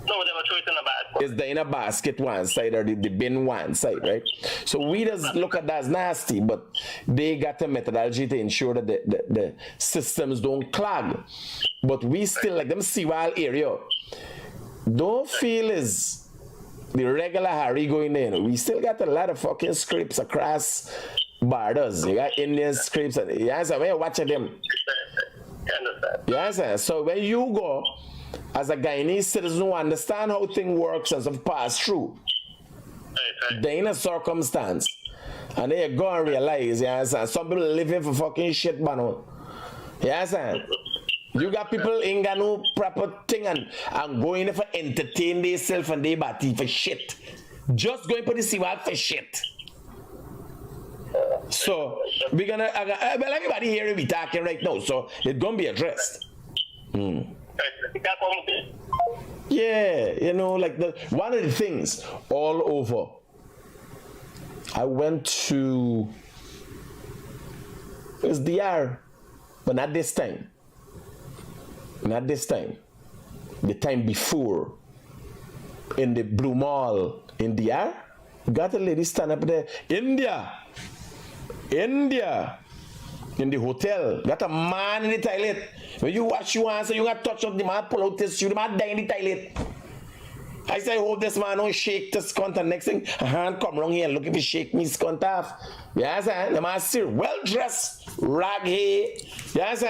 No, they were throwing it in a basket. It's in a basket one side or the bin one side, right? So we just look at that as nasty, but they got a methodology to ensure that the systems don't clog. But we still, like them Seawall area, don't feel is the regular Harry going in. We still got a lot of fucking scripts across borders. You got Indian scripts. And yes, I'm watching them. You understand? Yes, so when you go as a Guyanese citizen who understand how things works and stuff pass through, Right. they in a circumstance, and they go and realize, yes, some people living for fucking shit, man. Yes, you got people ain't got no proper thing and going there for entertain themselves and they body for shit. Just going for the sea for shit. So we're gonna well, everybody here will be talking right now, so it's gonna be addressed. Yeah, you know, like one of the things all over. I went to it's DR, but not this time. Not this time. The time before, in the Blue Mall in DR, got a lady stand up there. India, in the hotel, got a man in the toilet. When you wash your hands, you got to touch up the man, pull out this, you the man die in the toilet. I say, I hope this man don't shake the scunt, and next thing, a hand come around here and looking to shake me scunt off. Yes, the man still well dressed, rag hair. Yes,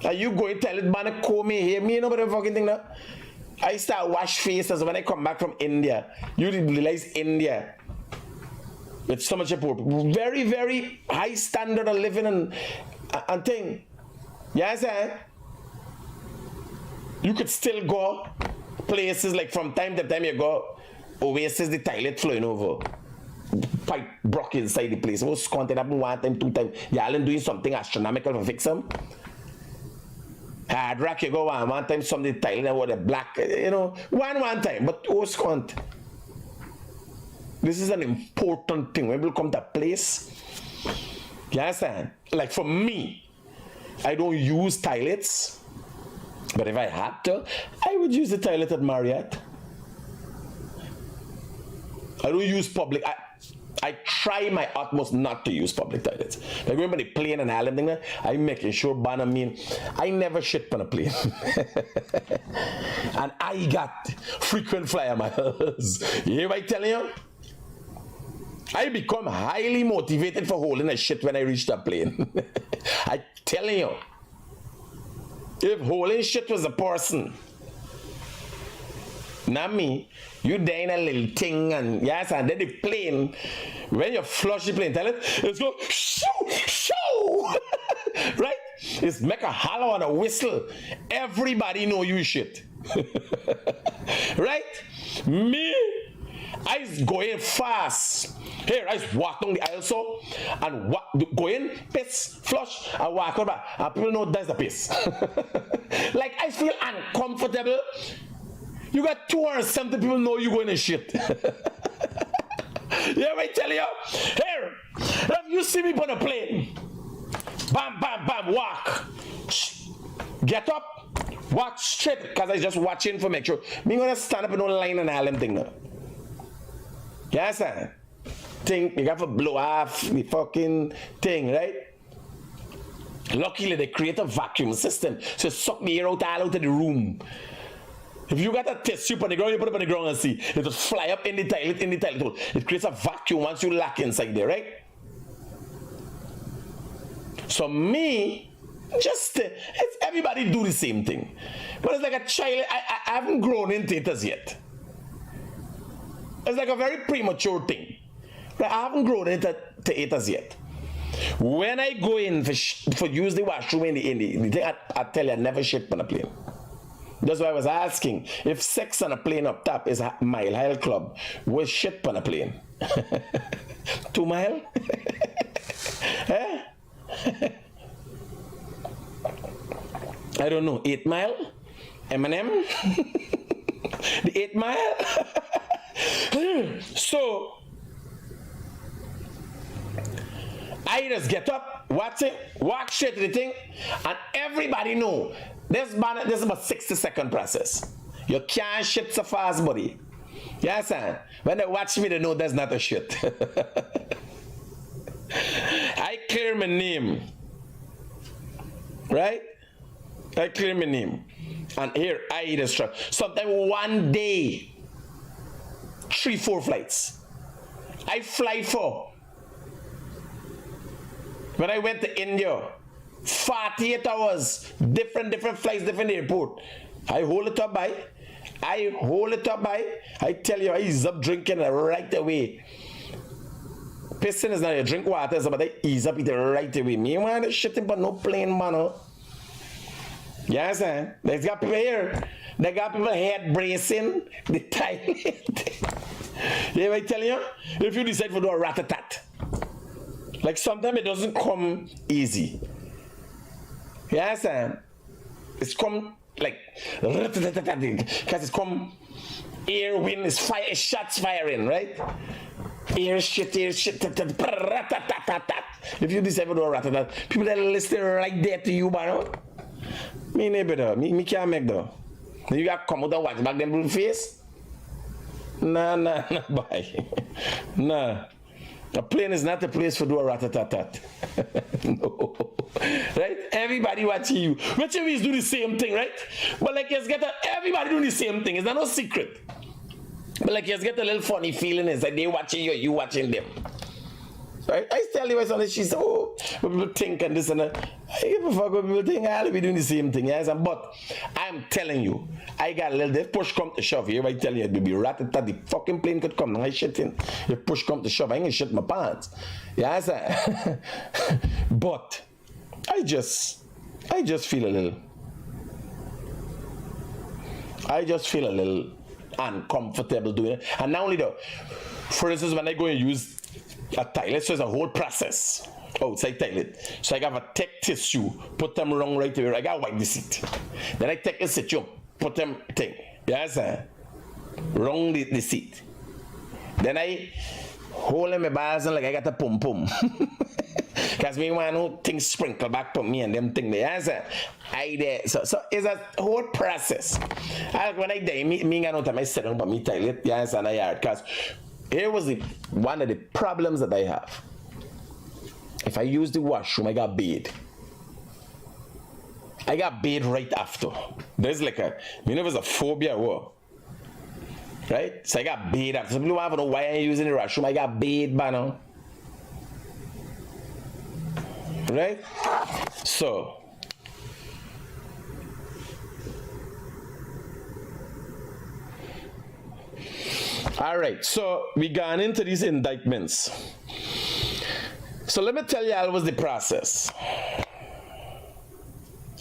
are you going to tell it, man, comb me here? Me, you know what the fucking thing now? I start wash faces when I come back from India. You realize India. It's so much important. Very, very high standard of living and thing. Yes, you could still go places like from time to time you go Oasis, the toilet flowing over. Pipe broke inside the place. Was squanted up one time, two times. Y'all doing something astronomical for fix them. Hard rock you go one time, some the toilet with a black, you know, one time, but oh squant. This is an important thing. When people come to a place, you understand? Like for me, I don't use toilets, but if I had to, I would use the toilet at Marriott. I don't use public. I try my utmost not to use public toilets. Like remember the plane and all them thing, I'm making sure, but I mean, I never shit on a plane. And I got frequent flyer miles. You hear what I'm telling you? I become highly motivated for holding a shit when I reach that plane. I telling you, if holding shit was a person, not me, you doing a little thing and yes, and then the plane, when you flush the plane, tell it, it's go shoo, shoo, right? It's make a holler and a whistle. Everybody know you shit, right? Me, I go in fast. Here, I just walk down the aisle so and go in, piss, flush, and walk over. And people know that's the piss. Like I feel uncomfortable. You got 270 people know you going to shit. Yeah, I tell you. Here, if you see me on a plane, bam, bam, bam, walk. Get up, walk straight, because I just watching for make sure. Me gonna stand up in no line and all them thing now. Yes, sir. Thing, you got to blow off the fucking thing, right? Luckily, they create a vacuum system. So suck the air out all out of the room. If you got a test tube on the ground, you put it on the ground and see. It will fly up in the toilet hole. It creates a vacuum once you lock inside there, right? So me, just, it's everybody do the same thing. But it's like a child, I haven't grown into it as yet. It's like a very premature thing. But I haven't grown into it as yet. When I go in for use the washroom in the thing, I tell you, I never shit on a plane. That's why I was asking if sex on a plane up top is a mile high club. Was shit on a plane? 2 mile? Eh? I don't know. 8 mile? M&M? The 8 mile? So I just get up, watch it, walk straight to the thing, and everybody know this is about a 60-second process. You can't shit so fast, buddy. Yes, sir. When they watch me, they know that's not a shit. I clear my name. Right? I clear my name. And here, I eat a struck. Sometimes one day, 3-4 flights. I fly for. When I went to India, 48 hours, different flights, different airport. I hold it up by. I tell you, I ease up drinking right away. Pissing is not a drink water, but I ease up it right away. Me want to shit but no plain man. You understand? There's got people here. They got people head bracing the toilet. You know what I tell you? If you decide to do a rat-a-tat, like sometimes it doesn't come easy. You understand? It's come like because it's come air, wind, is fire, it's shots firing, right? Air shit. If you decide to do a rat-a-tat, people that listen right there to you, man. Me neighbor, me can't make though. You got to come out and watch back them blue face. Nah, bye. Nah. A plane is not a place for do a rat-a-tat-tat. No. Right? Everybody watching you. Which always do the same thing, right? But like you get everybody doing the same thing. It's not no secret. But like you get a little funny feeling is that they watching you, you watching them. Right? I tell you something, she said, oh, people think and this and that. I give a fuck what people think. I'll be doing the same thing, yes. But I'm telling you, I got a little bit push come to shove. Here I tell you, it will be rat-a-tat. The fucking plane could come. I shit in. If push come to shove, I ain't gonna shit my pants. Yes. But I just feel a little. I just feel a little uncomfortable doing it. And not only though, for instance, when I go and use a toilet, so it's a whole process outside toilet. So I got to take tissue, put them wrong right away. I got to wipe the seat. Then I take the seat, put them thing. Yes, wrong the seat. Then I hold in my balls and like I got a pum pum. Because me want to things sprinkle back to me and them thing there. Yes, I there. So it's a whole process. When I die, me I know time I sit down by me toilet. Yes, and I yard. Because here was one of the problems that I have. If I use the washroom, I got bathed. I got bathed right after. There's like there's a phobia or right? So I got bathed after. Some people want to know why I'm using the washroom. I got bathed, man. Right? So all right, so we gone into these indictments. So let me tell you what was the process.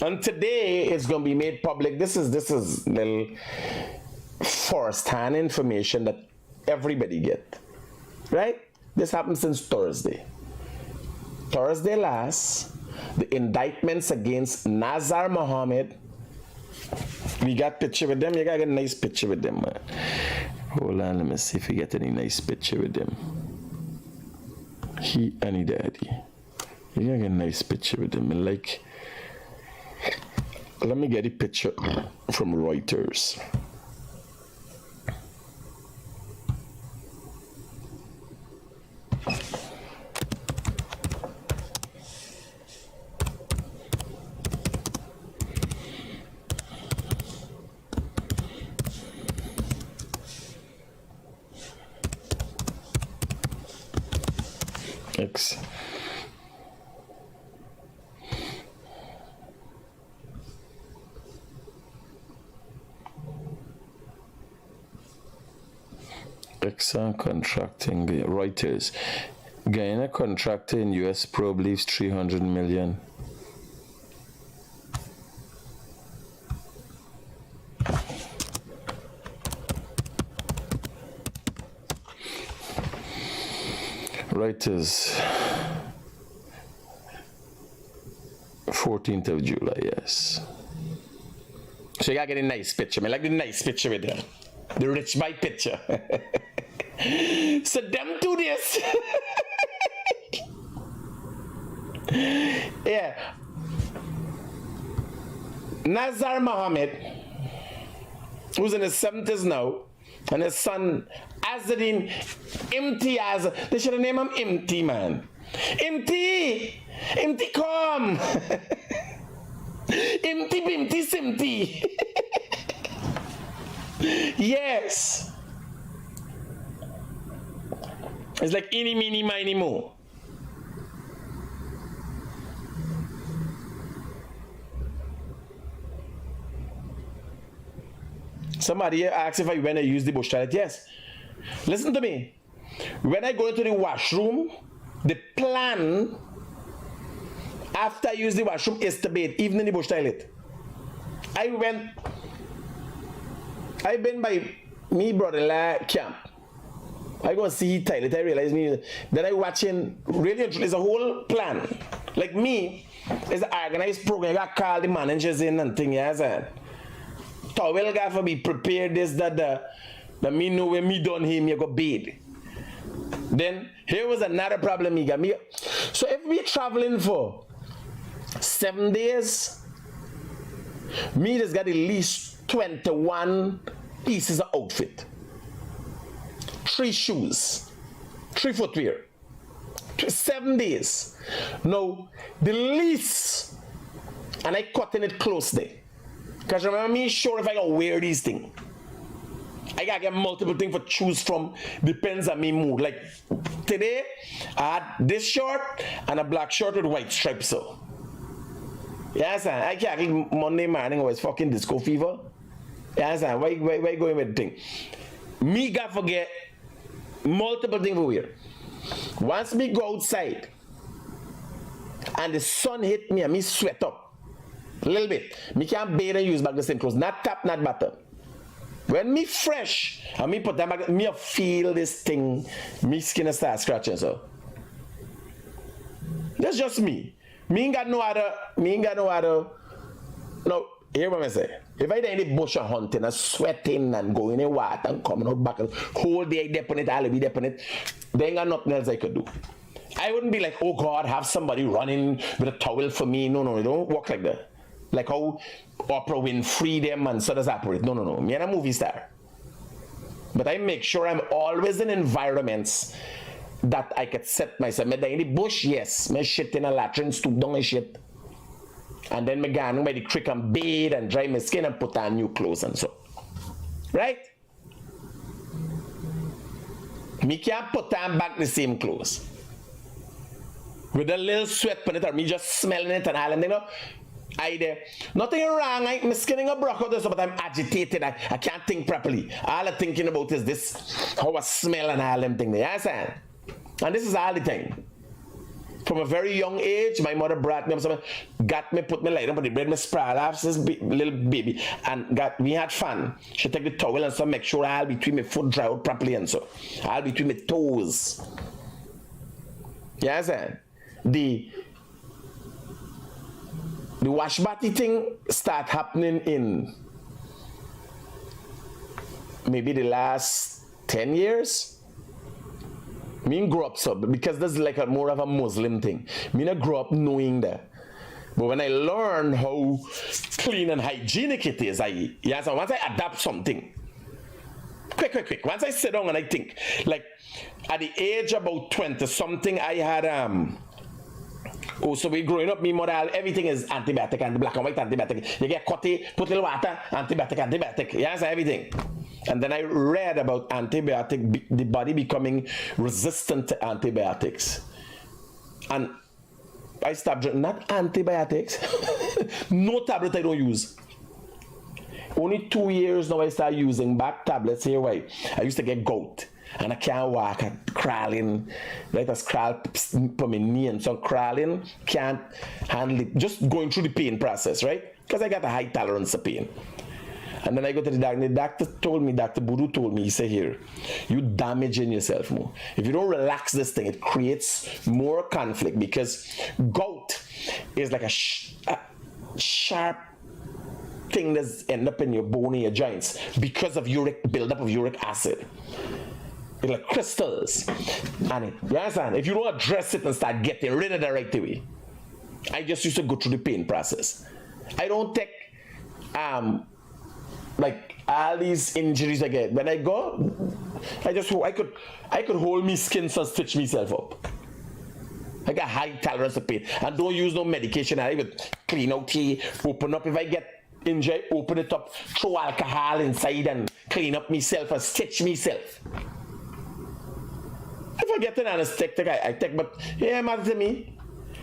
And today it's going to be made public. This is little first-hand information that everybody get. Right? This happened since Thursday. Thursday last, the indictments against Nazar Mohammed. We got picture with them. You got a nice picture with them, man. Hold on, let me see if we get any nice picture with them. He and his daddy. You got a nice picture with them. Like, let me get a picture from Reuters. X. Exxon contracting, Reuters. Guyana contractor in US probe leaves 300 million. Reuters, 14th of July, yes. So you gotta get a nice picture. I like the nice picture with them. The rich by picture. So them do this. Yeah. Nazar Mohammed, who's in his 70s now, and his son Azadin Imtiaz. They should have named him Imti, man. Imti! Imti, come! Imti, Bimti, Simti. Yes. It's like eeny, meeny, miny, mo. Somebody asked if I when I use the bush toilet. Yes. Listen to me. When I go into the washroom, the plan after I use the washroom is to bathe, even in the bush toilet. I've been by me brother-in-law camp. I go and see toilet. I realize that I watching really there's a whole plan. Like me, it's an organized program. I got call the managers in and thing. Yes, towel got for be prepared. This that me know when me done him, you go bathe. Then here was another problem he got me. So if we traveling for 7 days, me just got at least 21 pieces of outfit. 3 shoes, 3 footwear, 7 days. Now, the least, and I cutting it close there. Because remember me sure if I gotta wear these things. I gotta get multiple things for choose from, depends on me mood. Like today, I had this shirt and a black shirt with white stripes. So, yes, I can't Monday morning was fucking disco fever. Yes, why going with the thing? Me gotta forget multiple things for wear. Once me go outside and the sun hit me and me sweat up a little bit, me can't bathe and use back the same clothes. Not top, not bottom. When me fresh and me put them back, me feel this thing, me skin start scratching. So that's just me. Me ain't got no other. No, hear what I say. If I did any bush and hunting and sweating and going in water and coming out back and whole day dip on it, I'll be dip on it, there ain't got nothing else I could do. I wouldn't be like, oh God, have somebody running with a towel for me. No, it don't work like that. Like how Oprah Winfrey them and so does operate. No. Me and a movie star. But I make sure I'm always in environments that I could set myself. Me in the bush, yes. Me shit in a latrine, stoop down and shit. And then me go by the creek and bathe and dry my skin and put on new clothes and so. Right? Me can't put on back the same clothes. With a little sweat on it or me just smelling it and all and you know. Nothing wrong, I'm skinning a broccoli, but I'm agitated. I can't think properly. All I'm thinking about is this, how I smell and all them things. Yes, and this is all the time. From a very young age, my mother brought me up, got me, put me light up on the bed, me sprawl off this little baby, and we had fun. She take the towel and so make sure I'll between my foot dry out properly and so. I'll between my toes. Yes, the wash body thing start happening in maybe the last 10 years. Me grew up so because this is like more of a Muslim thing. Me not grew up knowing that. But when I learned how clean and hygienic it is, so once I adapt something, quick. Once I sit down and I think, like at the age about 20 something, I had so we growing up, me mother, everything is antibiotic and black and white antibiotic. You get cutty, put a little water, antibiotic. Yes, everything. And then I read about antibiotic, the body becoming resistant to antibiotics. And I stopped drinking, not antibiotics. No tablet I don't use. Only 2 years now I start using back tablets. Here why. I used to get gout. And I can't walk, I'm crawling, right? I crawl for my knee and so crawling, can't handle it, just going through the pain process, right? Because I got a high tolerance of pain. And then I go to the doctor, Dr. Buru told me, he said here, you damaging yourself more. If you don't relax this thing, it creates more conflict because gout is like a sharp thing that's end up in your bone and your joints because of buildup of uric acid. It's like crystals. And you understand? If you don't address it and start getting rid of it right away, I just used to go through the pain process. I don't take like all these injuries I get. When I go, I could hold me skin and stitch myself up. I got high tolerance of pain. And don't use no medication. I would clean out here, open up. If I get injured, open it up, throw alcohol inside and clean up myself and stitch myself. If I get an anesthetic, I take, but yeah, matter to me.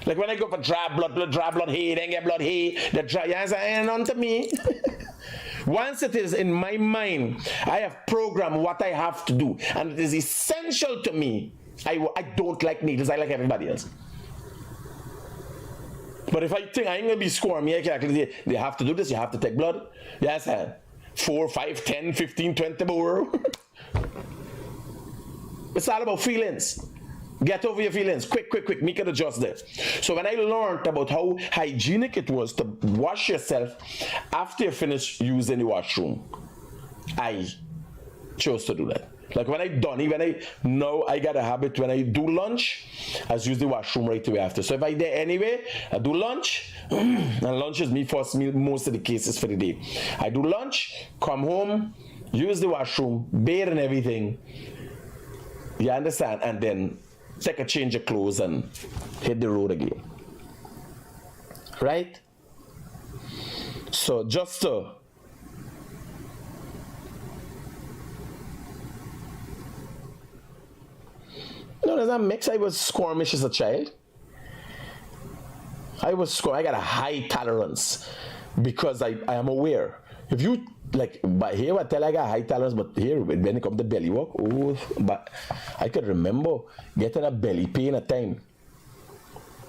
Like when I go for draw blood, hey, then get blood, hey, the dry eyes ain't on to me. Once it is in my mind, I have programmed what I have to do, and it is essential to me. I don't like needles, I like everybody else. But if I think I ain't gonna be squirmy, they have to do this, you have to take blood. Yes, 4, 5, 10, 15, 20 more. It's all about feelings. Get over your feelings. Quick. Make it adjust there. So when I learned about how hygienic it was to wash yourself after you finish using the washroom, I chose to do that. Like when I got a habit when I do lunch, I use the washroom right away after. So if I there anyway, I do lunch, and lunch is me first meal most of the cases for the day. I do lunch, come home, use the washroom, bathe and everything. You understand? And then take a change of clothes and hit the road again. Right? So just to no, there's a mix. I was squirmish as a child. I got a high tolerance because I am aware. If you like, but here I tell I got high tolerance, but here when it comes to belly work, but I could remember getting a belly pain at time.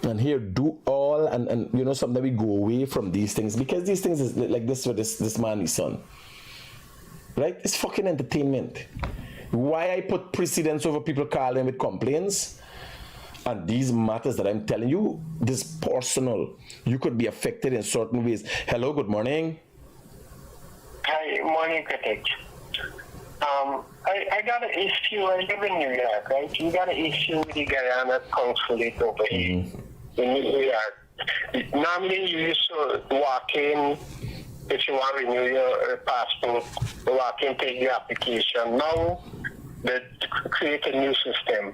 And here do all and you know sometimes we go away from these things because these things is like this for this man, his son. Right? It's fucking entertainment. Why I put precedence over people calling with complaints and these matters that I'm telling you, this personal. You could be affected in certain ways. Hello, good morning. Hi, morning, Critic. I got an issue. I live in New York, right? You got an issue with the Guyana consulate over here in New York. Normally, you used to walk in if you want to renew your passport, walk in, take the application. Now, they create a new system.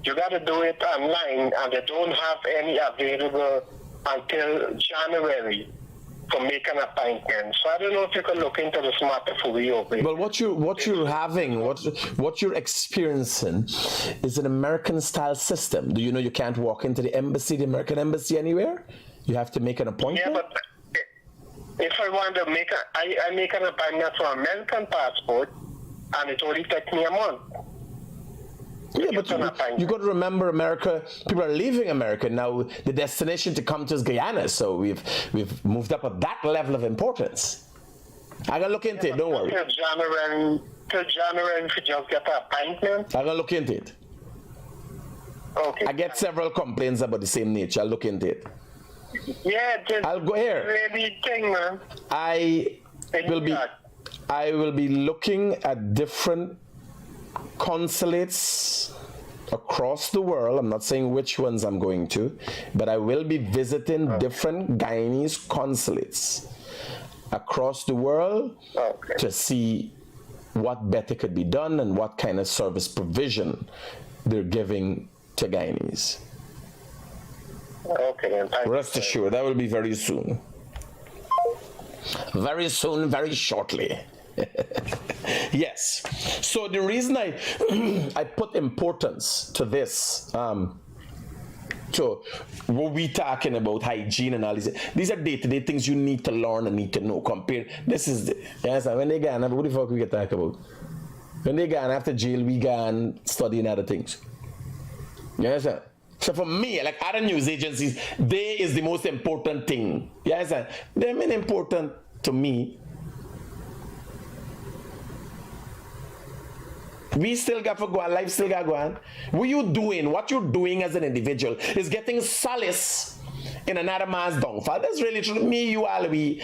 You got to do it online, and they don't have any available until January to make an appointment. So I don't know if you can look into this matter for reopening. Well, what you're experiencing is an American style system. Do you know you can't walk into the embassy, the American embassy anywhere? You have to make an appointment. Yeah, but if I want to make I make an appointment for American passport, and it only takes me a month. Yeah, but you got to remember, America. People are leaving America now. The destination to come to is Guyana, so we've moved up at that level of importance. I gotta look into it. Don't worry. Till January, if you just get an appointment. I gotta look into it. Okay. I get several complaints about the same nature. I'll look into it. Yeah, I'll go here. Really thing, man. I will be looking at different consulates across the world. I'm not saying which ones I'm going to, but I will be visiting different Guyanese consulates across the world to see what better could be done and what kind of service provision they're giving to Guyanese. Okay, then. Rest assured, that will be very soon. Very soon, very shortly. Yes. So the reason I put importance to this, so what we talking about hygiene and all these are day-to-day things you need to learn and need to know. This is when they gone, what the fuck we can talk about? When they gone after jail, we gone studying other things. You understand? So for me, like other news agencies, they is the most important thing. You understand? They're mean important to me. We still got to go on, life still got to go on. What you're doing as an individual is getting solace in another man's downfall. That's really true. Me, you all, we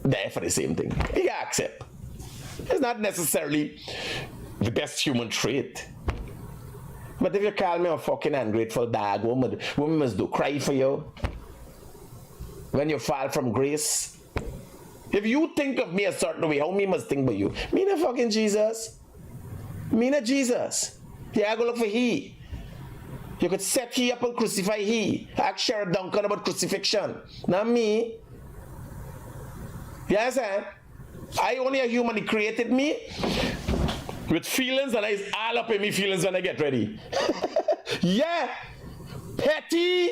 there for the same thing. You accept. It's not necessarily the best human trait. But if you call me a fucking ungrateful dog, what must do? Cry for you? When you fall from grace? If you think of me a certain way, how me must think about you? Me not fucking Jesus. Me not Jesus. Yeah, I go look for he. You could set he up and crucify he. Ask Sheriff Duncan about crucifixion. Not me. Yes, I only a human. He created me with feelings, and it's all up in me feelings when I get ready. Yeah. Petty.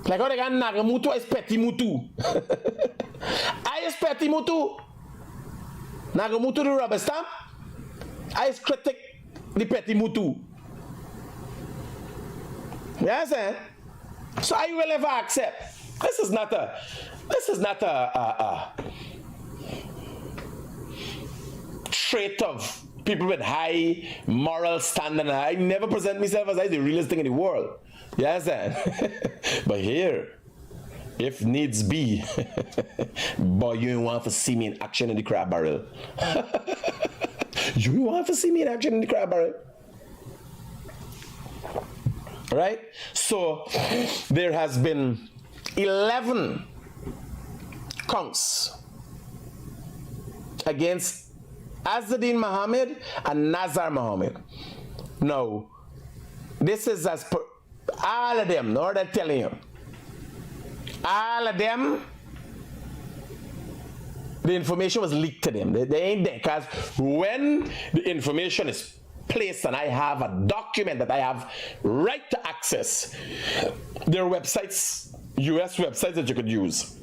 Like how they got Nagamutu is Petit Mutu. I is Petit Mutu. Nagamutu the rubber stamp. I is Critic the Petit Mutu. Yes, eh? So I will ever accept. This is not a trait of people with high moral standard. I never present myself as the realest thing in the world. Yes, but here, if needs be, boy, you don't want to see me in action in the crab barrel. You want to see me in action in the crab barrel? Right? So, there has been 11 counts against Azadin Mohamed and Nazar Mohammed. Now, this is as per all of them, no, they're telling you. All of them, the information was leaked to them. They ain't there. Because when the information is placed and I have a document that I have right to access, there are websites, US websites that you could use.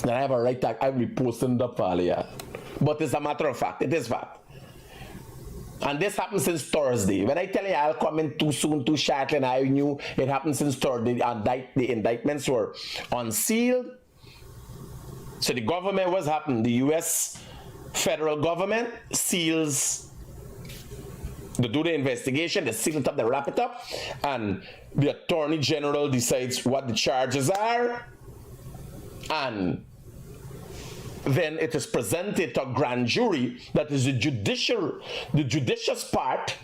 And I have a right to, I will be posting the file here. But it's a matter of fact, it is fact. And this happened since Thursday. When I tell you I'll come in too soon, too shortly, and I knew it happened since Thursday. The indictments were unsealed. So the government, what's happened? The US federal government seals, they do the investigation, they seal it up, they wrap it up, and the Attorney General decides what the charges are, and then it is presented to a grand jury that is the judicious part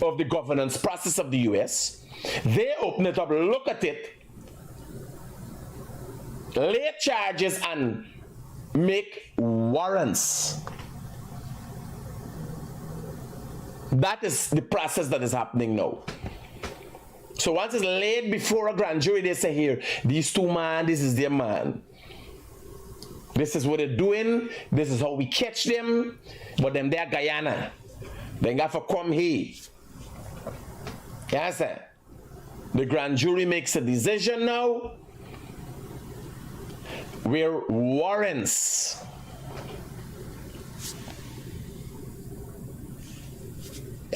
of the governance process of the US. They open it up, look at it, lay charges, and make warrants. That is the process that is happening now. So once it's laid before a grand jury, they say here, these two man, this is their man. This is what they're doing. This is how we catch them. But them they're Guyana. They got to come here. Yes, sir. The grand jury makes a decision now where warrants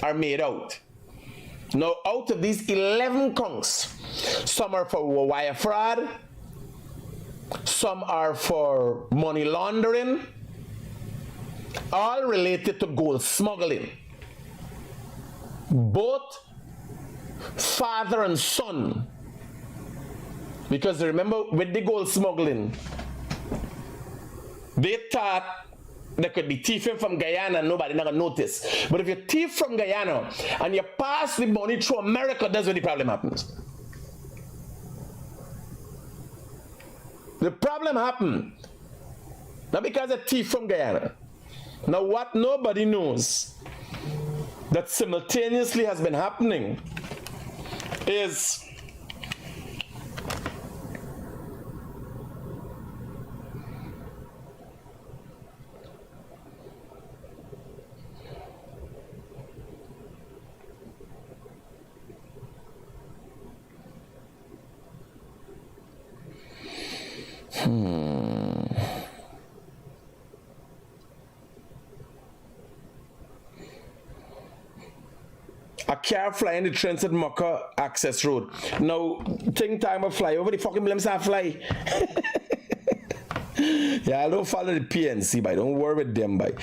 are made out. Now, out of these 11 counts, some are for wire fraud, some are for money laundering, all related to gold smuggling. Both father and son, because remember with the gold smuggling, they thought there could be thieving from Guyana and nobody never notice. But if you thief from Guyana and you pass the money through America, that's where the problem happens. The problem happened not because a thief from Guyana. Now what nobody knows that simultaneously has been happening is a car flying the Trenton Mucker access road. Now, think time of fly over the fucking blimps I fly. Yeah, I don't follow the PNC, but don't worry with them, by.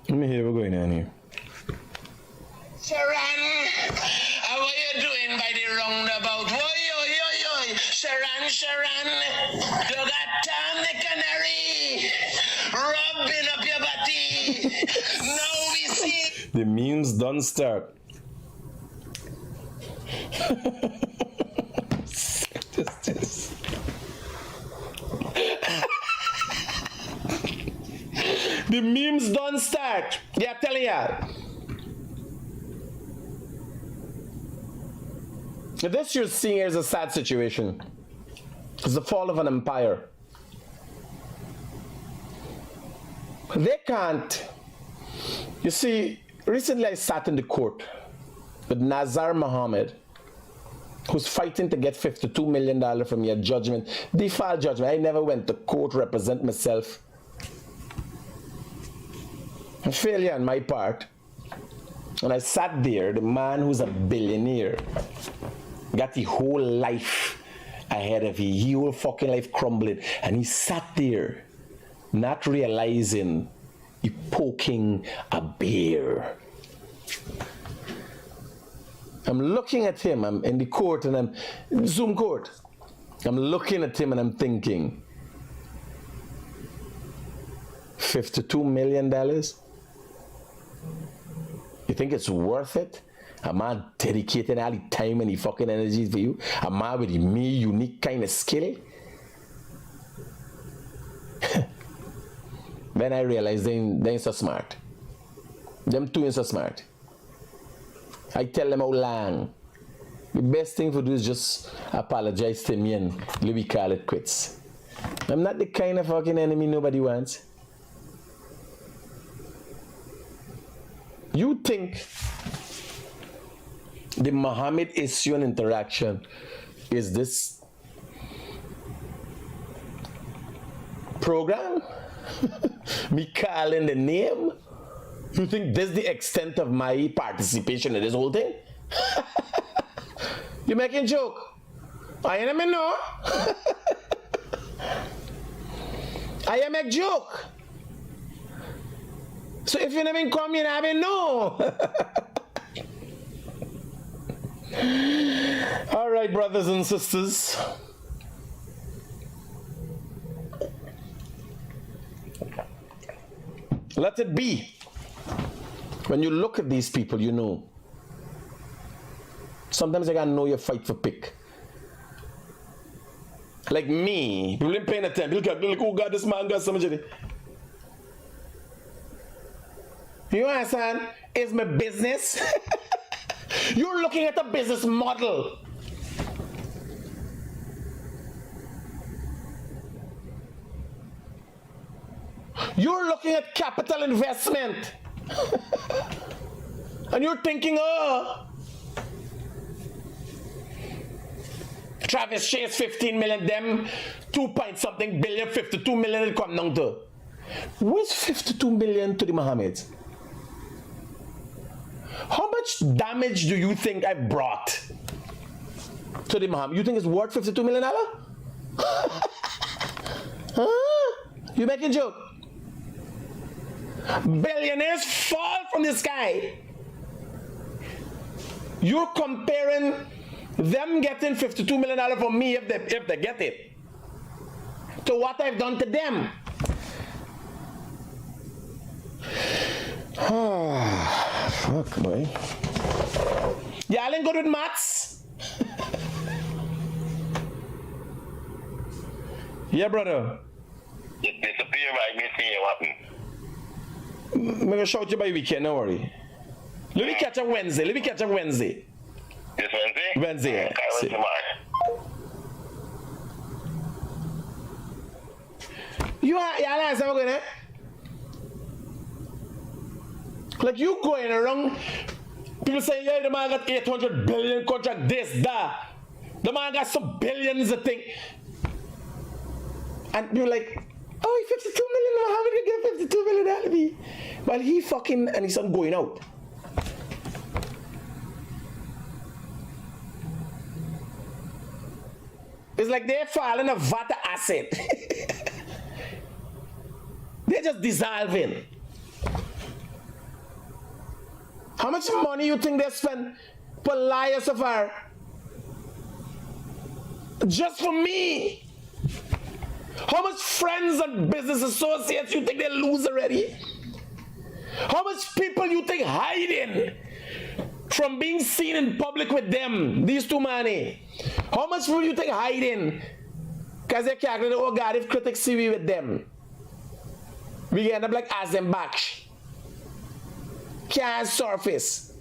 Let me hear what's going on here. Sharon, how are you doing by the roundabout? Sharon, you got Tom the Canary rubbing up your body. Now we see. The memes don't start. This. The memes don't start. Yeah, tell ya. This you're seeing is a sad situation. It's the fall of an empire. They can't. You see, recently I sat in the court with Nazar Mohammed, who's fighting to get $52 million from your judgment, default judgment. I never went to court to represent myself. A failure on my part. And I sat there, the man who's a billionaire, got the whole life ahead of him, his whole fucking life crumbling, and he sat there, not realizing he poking a bear. I'm looking at him, I'm in the court, and I'm Zoom court. I'm looking at him and I'm thinking, $52 million? You think it's worth it? A man dedicating all the time and the fucking energy for you? A man with me unique kind of skill? Then I realized they ain't so smart. Them two ain't so smart. I tell them how long. The best thing to do is just apologize to me and let me call it quits. I'm not the kind of fucking enemy nobody wants. You think the Mohammed issue and interaction is this program? Me calling the name? You think this is the extent of my participation in this whole thing? You making joke? I ain't even know. I am a joke. So if you never come in, I mean no. All right, brothers and sisters. Let it be. When you look at these people, you know. Sometimes I gotta know your fight for pick. Like me, people ain't paying attention. Look who got this man got so much of it. You understand? It's my business. You're looking at a business model. You're looking at capital investment. And you're thinking, oh, Travis Chase 15 million, them 2 point something billion, 52 million it come down to. What's 52 million to the Mohameds? How much damage do you think I brought to the Mohammed? You think it's worth $52 million? Huh? You making joke? Billionaires fall from the sky. You're comparing them getting $52 million from me if they get it to what I've done to them. Fuck, boy. Y'all ain't good with maths? Yeah, brother. It disappear by me seeing what happened. I'm gonna shout you by weekend, don't worry. Let me catch up Wednesday. This Wednesday? Wednesday, yeah. Okay, You answer again, like you going around, people say, yeah, the man got 800 billion contract, this, that. The man got some billions of things. And you're like, oh, 52 million, how would you get 52 million out of me? Well, he fucking, and his son going out. It's like they're falling a vat of acid. They're just dissolving. How much money you think they spend per liar so far? Just for me. How much friends and business associates you think they lose already? How much people you think hiding from being seen in public with them, these two money? How much people you think hiding? Because they can't, oh God, if critics see me with them, we end up like as them back. Can't surface.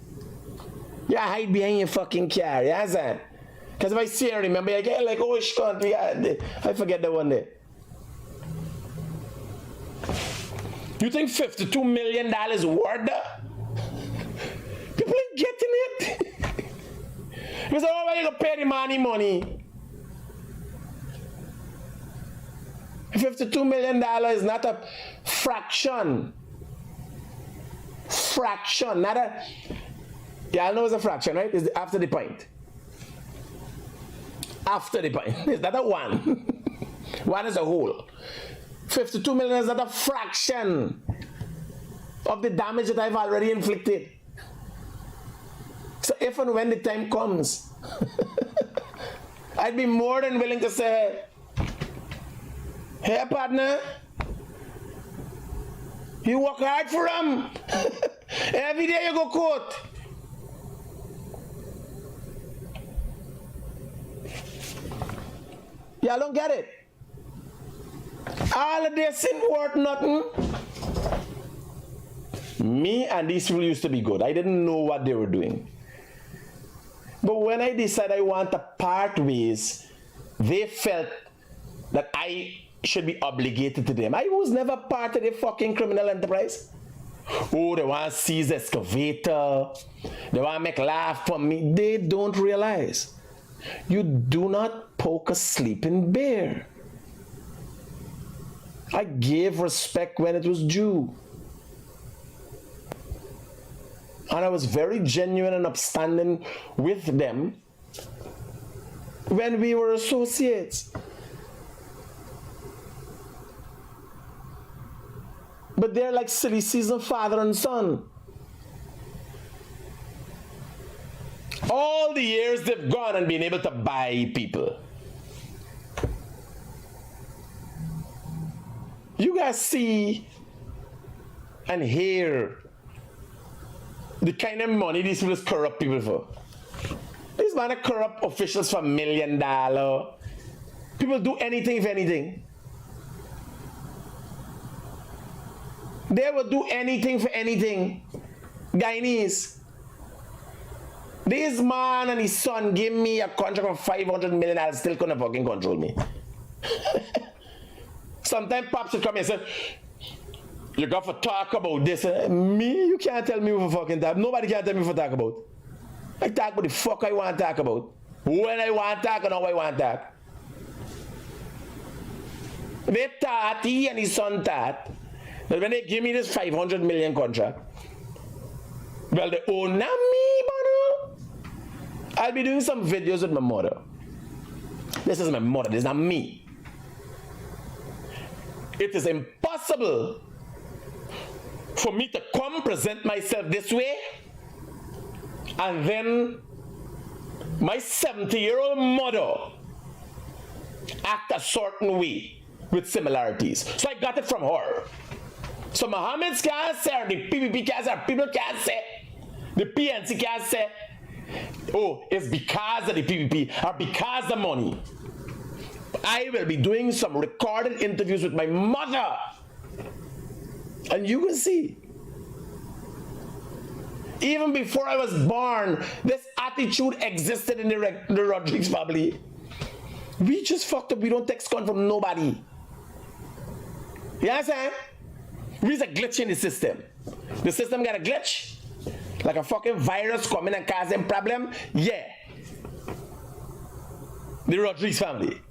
You hide behind your fucking car, you understand? Because if I see her, remember, I get like, oh, I forget the one there. You think $52 million worth that? People ain't getting it. You say, oh, why you gonna pay the money? $52 million is not a fraction. Fraction, not a... Y'all know it's a fraction, right? It's after the point. After the point. It's not a one. One is a whole. 52 million is not a fraction of the damage that I've already inflicted. So if and when the time comes, I'd be more than willing to say, hey partner, you work hard for them. Every day you go court. Y'all don't get it. All of this ain't worth nothing. Me and these people used to be good. I didn't know what they were doing. But when I decided I want to part ways, they felt that I should be obligated to them. I was never part of the fucking criminal enterprise. Oh, they want to seize the excavator. They want to make laugh from me. They don't realize you do not poke a sleeping bear. I gave respect when it was due. And I was very genuine and upstanding with them when we were associates. But they're like silly season father and son. All the years they've gone and been able to buy people. You guys see and hear the kind of money these people corrupt people for. These men are corrupt officials for $1 million. People do anything for anything. They will do anything for anything. Guyanese. This man and his son gave me a contract of $500 million. I still couldn't fucking control me. Sometimes Pops would come and say, you got to talk about this. Me? You can't tell me what to fucking talk. Nobody can tell me what to talk about. I talk about the fuck I want to talk about. When I want to talk and how I want to talk. They thought, he and his son thought, that when they give me this $500 million contract, well, they own not me, brother. I'll be doing some videos with my mother. This is my mother, this is not me. It is impossible for me to come present myself this way and then my 70-year-old mother act a certain way with similarities. So I got it from her. So Mohameds can't say, or the PPP can't say, or people can't say, the PNC can't say, oh, it's because of the PPP or because of the money. I will be doing some recorded interviews with my mother. And you can see. Even before I was born, this attitude existed in the Rodriguez family. We just fucked up. We don't take scon from nobody. You understand? We's a glitch in the system. The system got a glitch. Like a fucking virus coming and causing problem. Yeah. The Rodriguez family.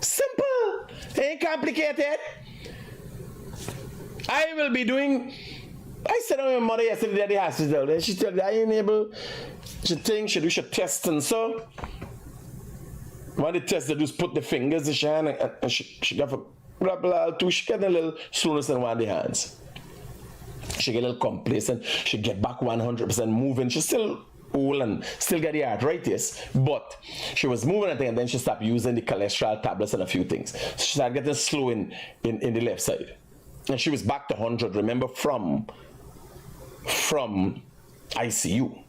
Simple. Ain't complicated. I will be doing... I said to my mother yesterday at the hospital, and she told me I ain't able... She thinks she do should test and so. One of the tests they do is put the fingers in her hand and she got a blah blah too. She get a little slowness in one of the hands. She get a little complacent. She get back 100% moving. She still old and still get the arthritis, but she was moving and then she stopped using the cholesterol tablets and a few things. So she started getting slow in the left side. And she was back to 100, remember, from ICU.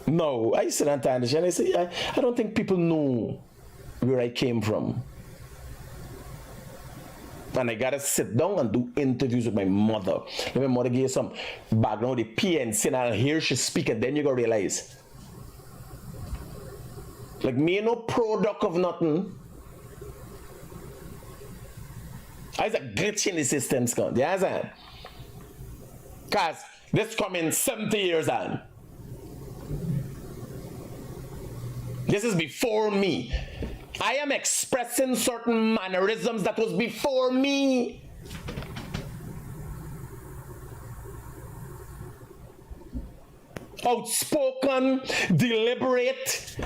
No, I sit and understand. I say, I don't think people know where I came from. And I gotta sit down and do interviews with my mother. Let my mother give you some background, the PNC, and I'll hear she speak, and then you gotta realize. Like, me no product of nothing. There's a glitch in the system, Scott. You understand? Because this coming 70 years on. This is before me. I am expressing certain mannerisms that was before me. Outspoken, deliberate,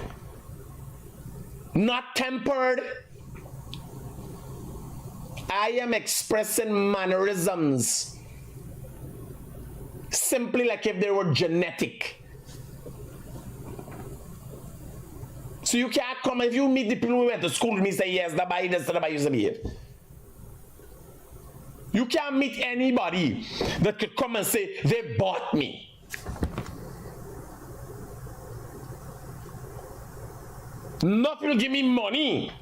not tempered. I am expressing mannerisms simply like if they were genetic. So you can't come, if you meet the people who went to school with me, say, yes, the body does, the body used to behave. You can't meet anybody that could come and say, they bought me. Nothing will give me money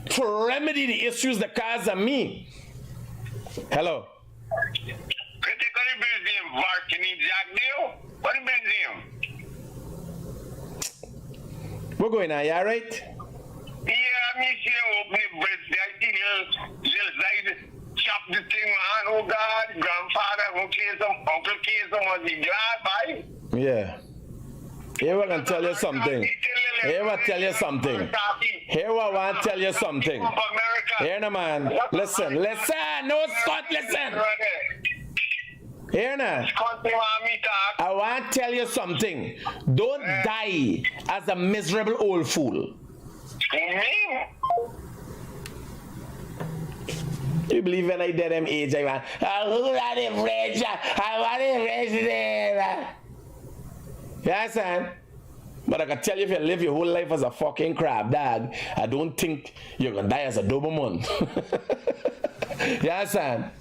to remedy the issues that cause of me. Hello. Critic, what the museum? Bharrat in Jagdeo? What the museum? We're going on, you alright? Yeah, me see open the bridge. I see little side chop the thing, man. Oh God, grandfather, uncle case on the glass, right? Yeah. Here I can tell you something. Here I tell you something. Here I want to tell you something. Here now, man. Listen. No, Scott, listen. Here now. I want to tell you something. Don't die as a miserable old fool. You believe when I did them age, I want to rich. I want to rich there. You understand? But I can tell you, if you live your whole life as a fucking crab dog, I don't think you're gonna die as a Doberman. You understand?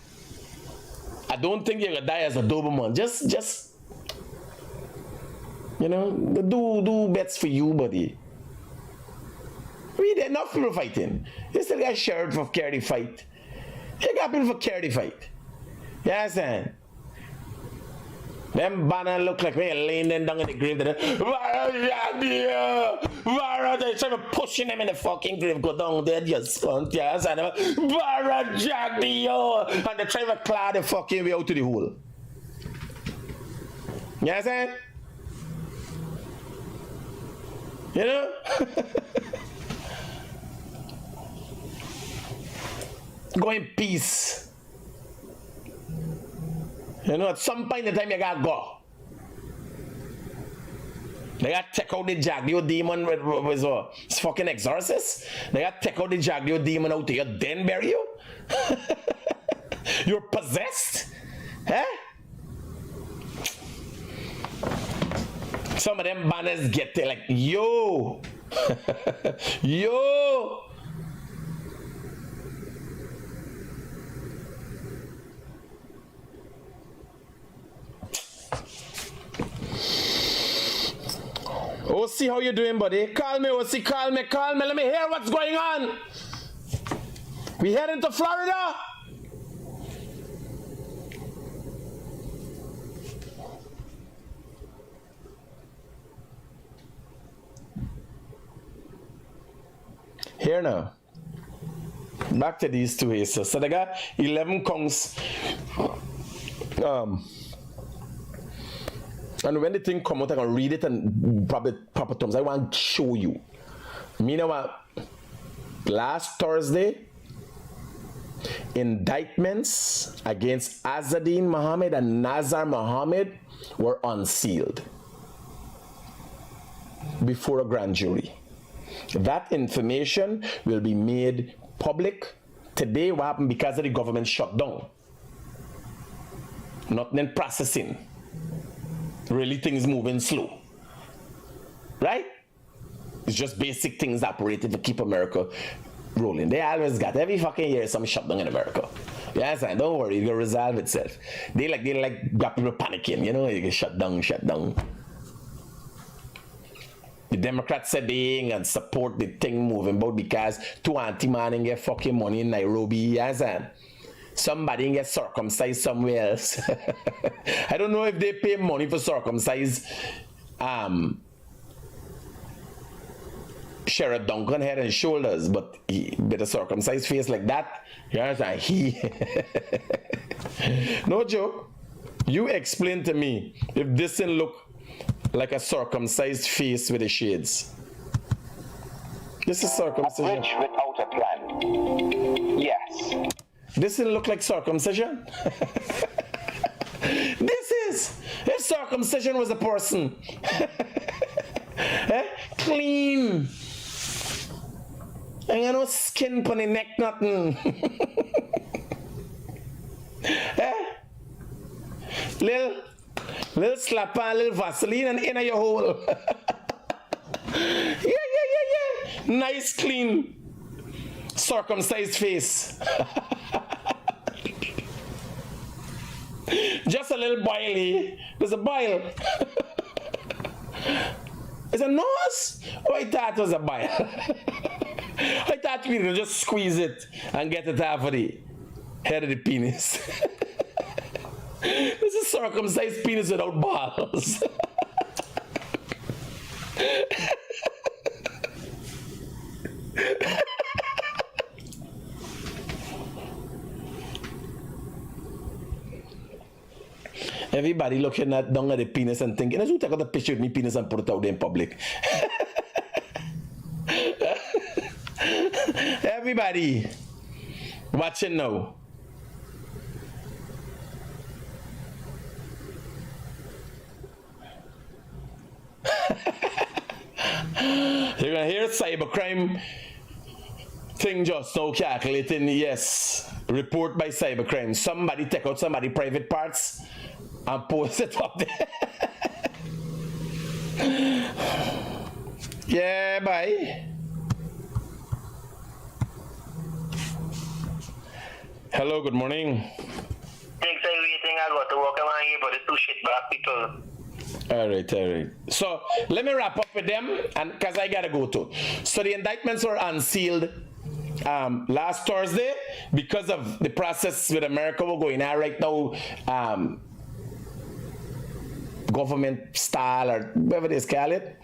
I don't think you're gonna die as a Doberman. Just you know, do bets for you, buddy. There enough people fighting. You still got sheriff for carry the fight. You got people for carry the fight. You understand? Them banner look like me laying them down in the grave. Bharrat, they trying to pushing them in the fucking grave. Go down there, just spunt, yes. And Bharrat, Jagdeo. And they trying to claw the fucking way out to the hole. You understand? You know? Go in peace. You know, at some point in the time you gotta go. They gotta take out the Jagdeo demon with it's fucking exorcist. They gotta take out the Jagdeo demon out here, then bury you. You're possessed? Huh? Some of them banners get there like, yo. Yo. OC, how you doing, buddy? Call me, OC, call me. Let me hear what's going on. We heading to Florida? Here now. Back to these two here. So they got 11 counts. And when the thing come out, I can read it and proper terms. I want to show you. Me know last Thursday, indictments against Azadeen Mohamed and Nazar Mohammed were unsealed before a grand jury. That information will be made public today. What happened because of the government shutdown? Nothing in processing. Really things moving slow. Right? It's just basic things operating to keep America rolling. They always got every fucking year some shutdown in America. You understand? Don't worry, it'll resolve itself. They like got people panicking, you know, you get shut down. The Democrats said they ain't gonna support the thing moving about because two anti-man get fucking money in Nairobi, you understand? Somebody get circumcised somewhere else. I don't know if they pay money for circumcise Sherrod Duncan head and shoulders, but with a circumcised face like that, you understand? No joke. You explain to me if this didn't look like a circumcised face with the shades. This is circumcision. A bridge without a plan. Yes. This didn't look like circumcision. This is. If circumcision was a person. Clean. Ain't got no skin on the neck, nothing. Little slap on, little Vaseline and in your hole. Yeah. Nice, clean, circumcised face. Just a little bile here. There's a bile. It's a nose? Oh, I thought it was a bile. I thought we could just squeeze it and get it out of the head of the penis. This is circumcised penis without balls. Everybody looking down at the penis and thinking, let's take out a picture of me penis and put it out there in public. Everybody watching now. You're gonna hear cybercrime thing just now calculating. Yes, report by cybercrime. Somebody take out somebody private parts and post it up there. Yeah, bye. Hello, good morning. Thanks for waiting. I got to walk around here, but it's two shit black people. All right. So let me wrap up with them, and because I gotta go too. So the indictments were unsealed last Thursday because of the process with America we're going on right now. Government style or whatever they call it.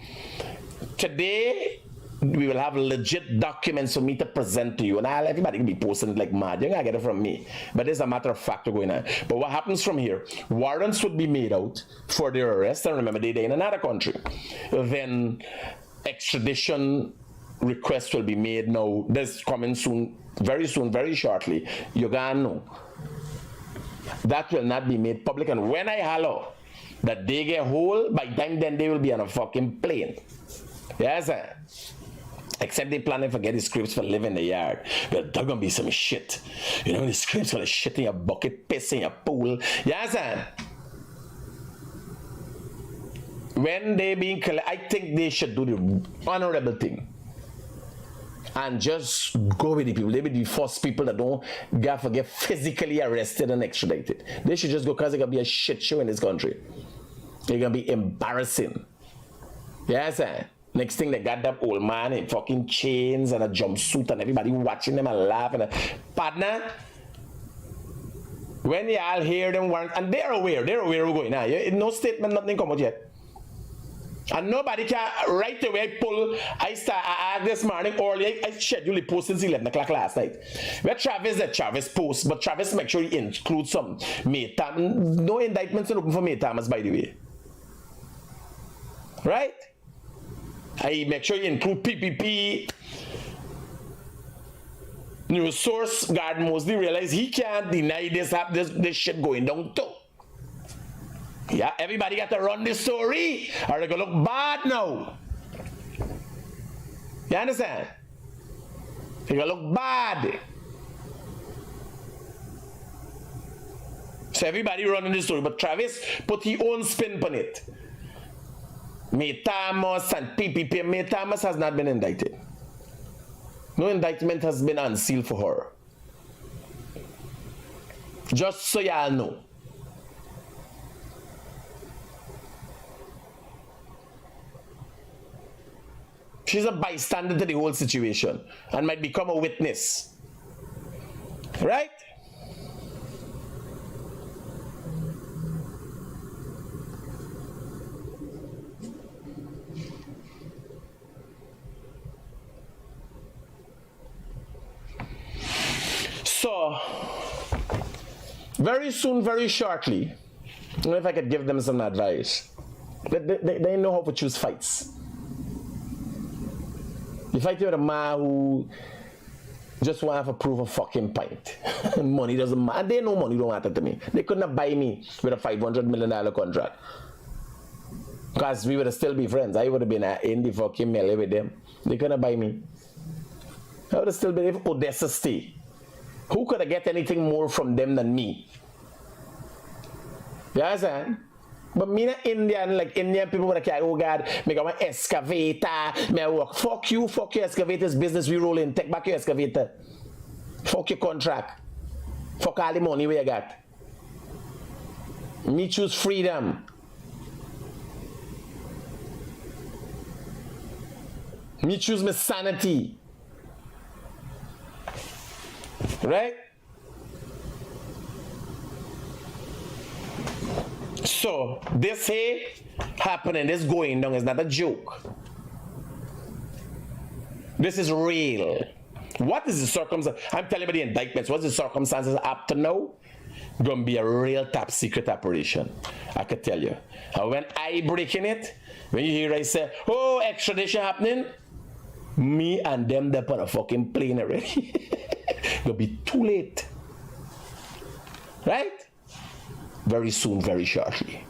Today we will have legit documents for me to present to you, and everybody can be posting it like mad. You're gonna get it from me, but it's a matter of fact going on. But what happens from here? Warrants would be made out for their arrest, and remember they're in another country. Then extradition requests will be made now. This coming soon, very shortly. You're gonna know. That will not be made public, and when I holler that they get hold, by the time then they will be on a fucking plane. Yes, sir. Except they planning for get the scripts for live in the yard. But there's gonna be some shit. You know, the scripts for the shit in your bucket, piss in your pool. Yes, sir. When they being collected, I think they should do the honorable thing. And just go with the people. They be the first people that don't get physically arrested and extradited. They should just go because it's gonna be a shit show in this country. It's gonna be embarrassing. Yes, sir. Next thing, they got that old man in fucking chains and a jumpsuit and everybody watching them and laughing. Partner, when y'all hear them warrant, and they're aware we're going on. No statement, nothing come out yet. And nobody can right away pull. I asked this morning early, I scheduled the post since 11 o'clock last night. Where Travis post, but Travis make sure he includes some May Thomas. No indictments are open for May Thomas, by the way. Right? I make sure you include PPP. News source, God mostly realize he can't deny this shit going down too. Yeah, everybody got to run this story or they're gonna look bad now. You understand? They're gonna look bad. So everybody running this story, but Travis put his own spin on it. May Thomas and PPP. May Thomas has not been indicted. No indictment has been unsealed for her. Just so y'all know. She's a bystander to the whole situation and might become a witness. Right? So, very soon, very shortly, I don't know if I could give them some advice. They know how to choose fights. You fight with a man who just want to prove a fucking point. Money doesn't matter. They know money don't matter to me. They couldn't have buy me with a $500 million contract. Because we would still be friends. I would have been in the fucking melee with them. They couldn't buy me. I would have still been if Odessa stay. Who could have get anything more from them than me? You understand? But me not Indian, like Indian people would have oh God, me got my excavator, me work. Fuck you, fuck your excavator's business, we roll in, take back your excavator. Fuck your contract. Fuck all the money we got. Me choose freedom. Me choose my sanity. Right? So, this here happening, this going down is not a joke. This is real. What is the circumstance? I'm telling you the indictments. What's the circumstances up to now? Gonna be a real top secret operation. I could tell you. And when I break in it, when you hear I say, oh, extradition happening, me and them they're on a fucking plane already. Gonna be too late. Right? Very soon, very shortly.